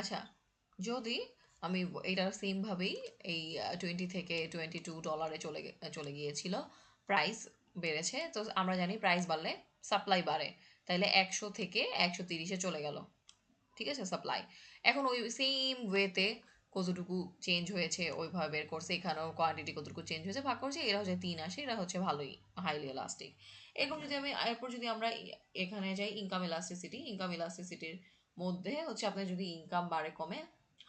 আচ্ছা, যদি আমি এটা সেম ভাবেই এই 20 থেকে $22 চলে গিয়েছিল, প্রাইস বেড়েছে, তো আমরা জানি প্রাইস বাড়লে সাপ্লাই বাড়ে, তাইলে 100 থেকে 130-এ চলে গেল, ঠিক আছে সাপ্লাই। এখন ওই সেম ওয়েতে কতটুকু চেঞ্জ হয়েছে ওইভাবে বের করছে, এখানেও কোয়ান্টিটি কতটুকু চেঞ্জ হয়েছে ভাগ করছে, এরা হচ্ছে 3 আসে, এরা হচ্ছে ভালোই হাইলি এলাস্টিক। এরকম যদি আমি এরপর যদি আমরা এখানে যাই ইনকাম ইলাস্টিসিটির মধ্যে হচ্ছে আপনার যদি ইনকাম বাড়ে কমে,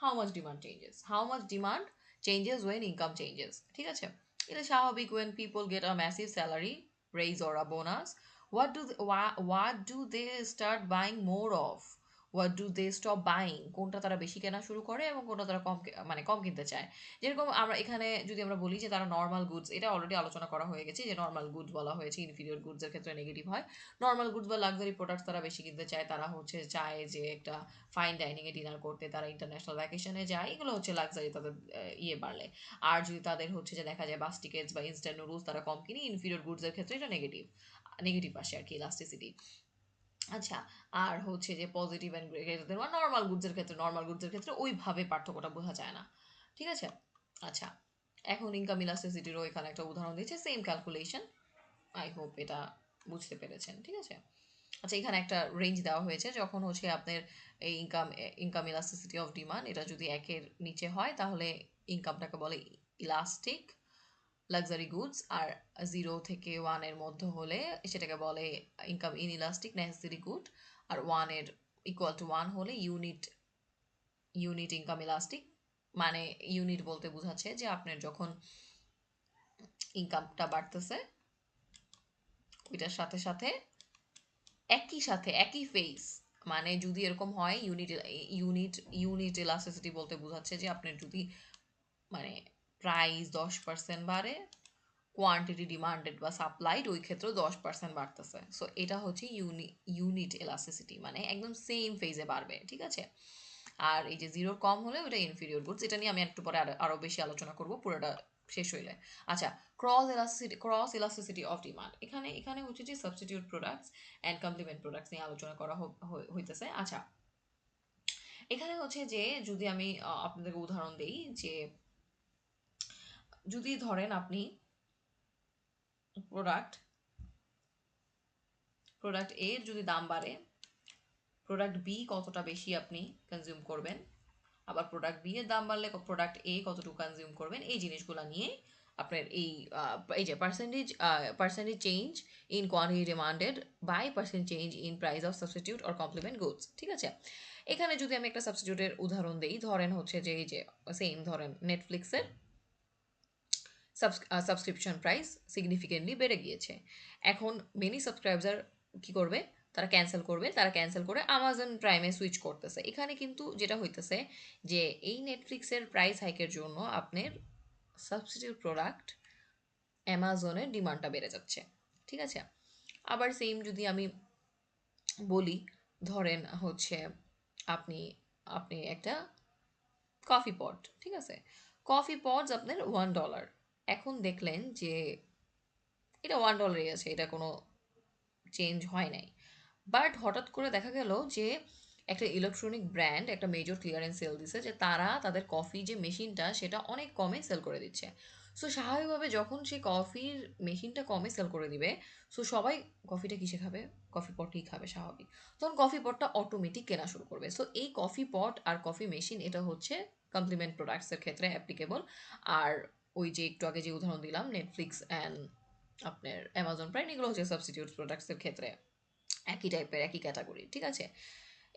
how much demand changes when income changes, ঠিক আছে। এটা স্বাভাবিক, when people get a massive salary raise or a bonus, what do they start buying more of? What do they stop buying, কোনটা তারা বেশি কেনা শুরু করে এবং কোনটা তারা মানে কম কিনতে চায়। যেরকম আমরা এখানে যদি আমরা বলি যে তারা নর্মাল গুডস, এটা অলরেডি আলোচনা করা হয়ে গেছে যে নর্মাল গুডস বলা হয়েছে, ইনফিরিয়র গুডসের ক্ষেত্রে নেগেটিভ হয়। নর্মাল গুডস বা লাক্সারি প্রোডাক্টস তারা বেশি কিনতে চায়, তারা হচ্ছে চায় যে একটা ফাইন ডাইনিংয়ে ডিনার করতে, তারা ইন্টারন্যাশনাল ভ্যাকেশনে যায়, এগুলো হচ্ছে লাক্সারি তাদের ইয়ে বাড়লে। আর যদি তাদের হচ্ছে যে দেখা যায় বাস টিকেটস বা ইনস্ট্যান্ট নুডলস তারা কম কিনে, ইনফিরিয়র গুডসের ক্ষেত্রে এটা নেগেটিভ নেগেটিভ আসে আর কি, ইলাস্টিসিটি। আচ্ছা, আর হচ্ছে যে positive and greater one normal গুডসের ক্ষেত্রে ওইভাবে পার্থক্যটা বোঝা যায় না, ঠিক আছে। আচ্ছা, এখন ইনকাম ইলাস্টিসিটিরও এখানে একটা উদাহরণ দিচ্ছে, সেম ক্যালকুলেশন। আই হোপ এটা বুঝতে পেরেছেন, ঠিক আছে। আচ্ছা, এখানে একটা রেঞ্জ দেওয়া হয়েছে, যখন হচ্ছে আপনার এই ইনকাম ইলাস্টিসিটি অফ ডিমান্ড এটা যদি 1-এর নিচে হয় তাহলে ইনকামটাকে বলে ইলাস্টিক লাক্সারি গুডস, আর 0 থেকে 1-এর মধ্যে হলে সেটাকে বলে ইনকাম ইনইলাস্টিক নেসেসারি গুড, আর 1-এর ইকুয়াল টু 1 হলে ইউনিট ইনকাম ইলাস্টিক। মানে ইউনিট বলতে বোঝাচ্ছে যে আপনার যখন ইনকামটা বাড়তেছে ওইটার সাথে সাথে একই ফেস, মানে যদি এরকম হয় ইউনিট ইউনিট ইলাস্টিসিটি বলতে বোঝাচ্ছে যে আপনার যদি মানে প্রাইস 10% বাড়ে, কোয়ান্টিটি ডিমান্ডেড বা সাপ্লাইড ওই ক্ষেত্রেও 10% বাড়তেছে, সো এটা হচ্ছে ইউনিট এলাস্টিসিটি, মানে একদম সেম ফেজে বাড়বে, ঠিক আছে। আর এই যে 0 কম হলে ওটা ইনফিরিয়র গুডস, এটা নিয়ে আমি একটু পরে আরো বেশি আলোচনা করব পুরোটা শেষ হইলে। আচ্ছা, ক্রস ইলাস্টিসিটি অফ ডিমান্ড, এখানে এখানে হচ্ছে যে substitute products and complement products নিয়ে আলোচনা করা হইতেছে। আচ্ছা, এখানে হচ্ছে যে যদি আমি আপনাদেরকে উদাহরণ দেই যে যদি ধরেন আপনি প্রোডাক্ট প্রোডাক্ট এর যদি দাম বাড়ে, প্রোডাক্ট বি কতটা বেশি আপনি কনজিউম করবেন, আবার প্রোডাক্ট বি এর দাম বাড়লে প্রোডাক্ট এ কতটুকু কনজিউম করবেন, এই জিনিসগুলো নিয়ে আপনার এই যে percentage change in quantity demanded by percent change in price of substitute or complement goods, ঠিক আছে। এখানে যদি আমি একটা সাবস্টিটিউটের উদাহরণ দিই, ধরেন হচ্ছে যে এই যে সেম ধরেন নেটফ্লিক্সের সাবস্ক্রিপশন প্রাইস সিগনিফিকেন্টলি বেড়ে গিয়েছে। এখন মেনি সাবস্ক্রাইবার কি করবে, তারা ক্যান্সেল করে আমাজন প্রাইমে সুইচ করতেছে। এখানে কিন্তু যেটা হইতেছে যে এই নেটফ্লিক্সের প্রাইস হাইকের জন্য আপনার সাবস্টিটিউট প্রোডাক্ট অ্যামাজনের ডিমান্ডটা বেড়ে যাচ্ছে, ঠিক আছে। আবার সেম যদি আমি বলি, ধরেন হচ্ছে আপনি আপনি একটা কফি পট, ঠিক আছে, কফি পটস আপনার $1, এখন দেখলেন যে এটা $1 আছে, এটা কোনো চেঞ্জ হয় নাই, বাট হঠাৎ করে দেখা গেল যে একটা ইলেকট্রনিক ব্র্যান্ড একটা মেজর ক্লিয়ারেন্স সেল দিছে যে তারা তাদের কফি যে মেশিনটা সেটা অনেক কমে সেল করে দিচ্ছে। সো স্বাভাবিকভাবে যখন সেই কফির মেশিনটা কমে সেল করে দিবে, সো সবাই কফিটা কিসে খাবে? কফি পটেই খাবে স্বাভাবিক। তখন কফি পটটা অটোমেটিক কেনা শুরু করবে। সো এই কফি পট আর কফি মেশিন এটা হচ্ছে কমপ্লিমেন্ট প্রোডাক্টসের ক্ষেত্রে অ্যাপ্লিকেবল। আর ওই যে একটু আগে যে উদাহরণ দিলাম নেটফ্লিক্স অ্যান্ড আপনার অ্যামাজন প্রাইম, এগুলো হচ্ছে সাবস্টিটিউট প্রোডাক্টসের ক্ষেত্রে একই টাইপের, একই ক্যাটাগরি, ঠিক আছে?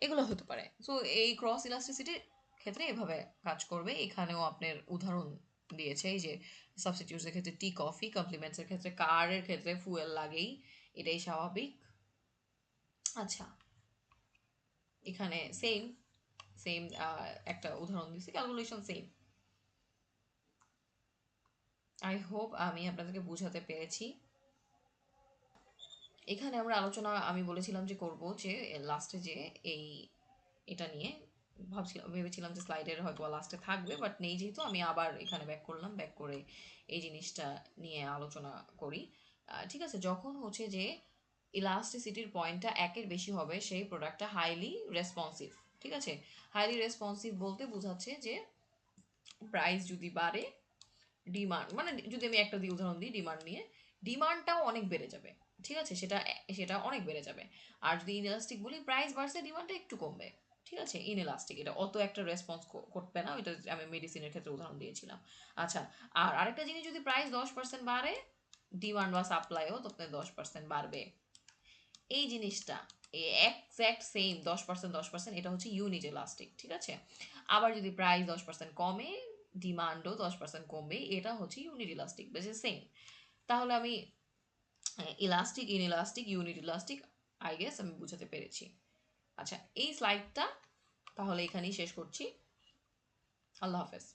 এগুলো হতে পারে। সো এই ক্রস ইলাস্টিসিটির ক্ষেত্রে এভাবে কাজ করবে। এখানেও আপনার উদাহরণ দিয়েছে এই যে সাবস্টিটিউটসের ক্ষেত্রে টি কফি, কমপ্লিমেন্টসের ক্ষেত্রে কারের ক্ষেত্রে ফুয়েল লাগেই, এটাই স্বাভাবিক। আচ্ছা, এখানে সেম সেম একটা উদাহরণ দিচ্ছি, ক্যালকুলেশন সেম। আই হোপ আমি আপনাদেরকে বোঝাতে পেরেছি। এখানে আমরা আলোচনা আমি বলেছিলাম যে করব যে লাস্টে যে এই এটা নিয়ে ভেবেছিলাম যে স্লাইডের হয়তো লাস্টে থাকবে, বাট নেই যেহেতু আমি আবার এখানে ব্যাক করলাম, ব্যাক করে এই জিনিসটা নিয়ে আলোচনা করি। ঠিক আছে, যখন হচ্ছে যে ইলাস্টিসিটির পয়েন্টটা একের বেশি হবে সেই প্রোডাক্টটা হাইলি রেসপন্সিভ। ঠিক আছে, হাইলি রেসপন্সিভ বলতে বোঝাচ্ছে যে প্রাইস যদি বাড়ে, ডিমান্ড মানে যদি আমি একটা দিয়ে উদাহরণ দিই ডিমান্ড নিয়ে, ডিমান্ডটাও অনেক বেড়ে যাবে। ঠিক আছে, সেটা সেটা অনেক বেড়ে যাবে। আর যদি ইনএলাস্টিক বলি, প্রাইস বাড়ছে ডিমান্ডটা একটু কমবে। ঠিক আছে, ইনএলাস্টিক এটা অত একটা রেসপন্স করবে না, ওইটা আমি মেডিসিনের ক্ষেত্রে উদাহরণ দিয়েছিলাম। আচ্ছা, আর আরেকটা জিনিস, যদি প্রাইস 10% বাড়ে, ডিমান্ড বা সাপ্লাইও তো 10% বাড়বে। এই জিনিসটা এক্স্যাক্ট সেম 10% 10%, এটা হচ্ছে ইউনিট ইলাস্টিক। ঠিক আছে, আবার যদি প্রাইস 10% কমে, ডিমান্ডও 10% কমবে, এটা হচ্ছে ইউনিট ইলাস্টিক, বেশ সেম। তাহলে আমি elastic, in elastic, unit elastic I guess আমি বুঝাতে পেরেছি। আচ্ছা, এই স্লাইডটা তাহলে এখানেই শেষ করছি। আল্লাহ হাফেজ।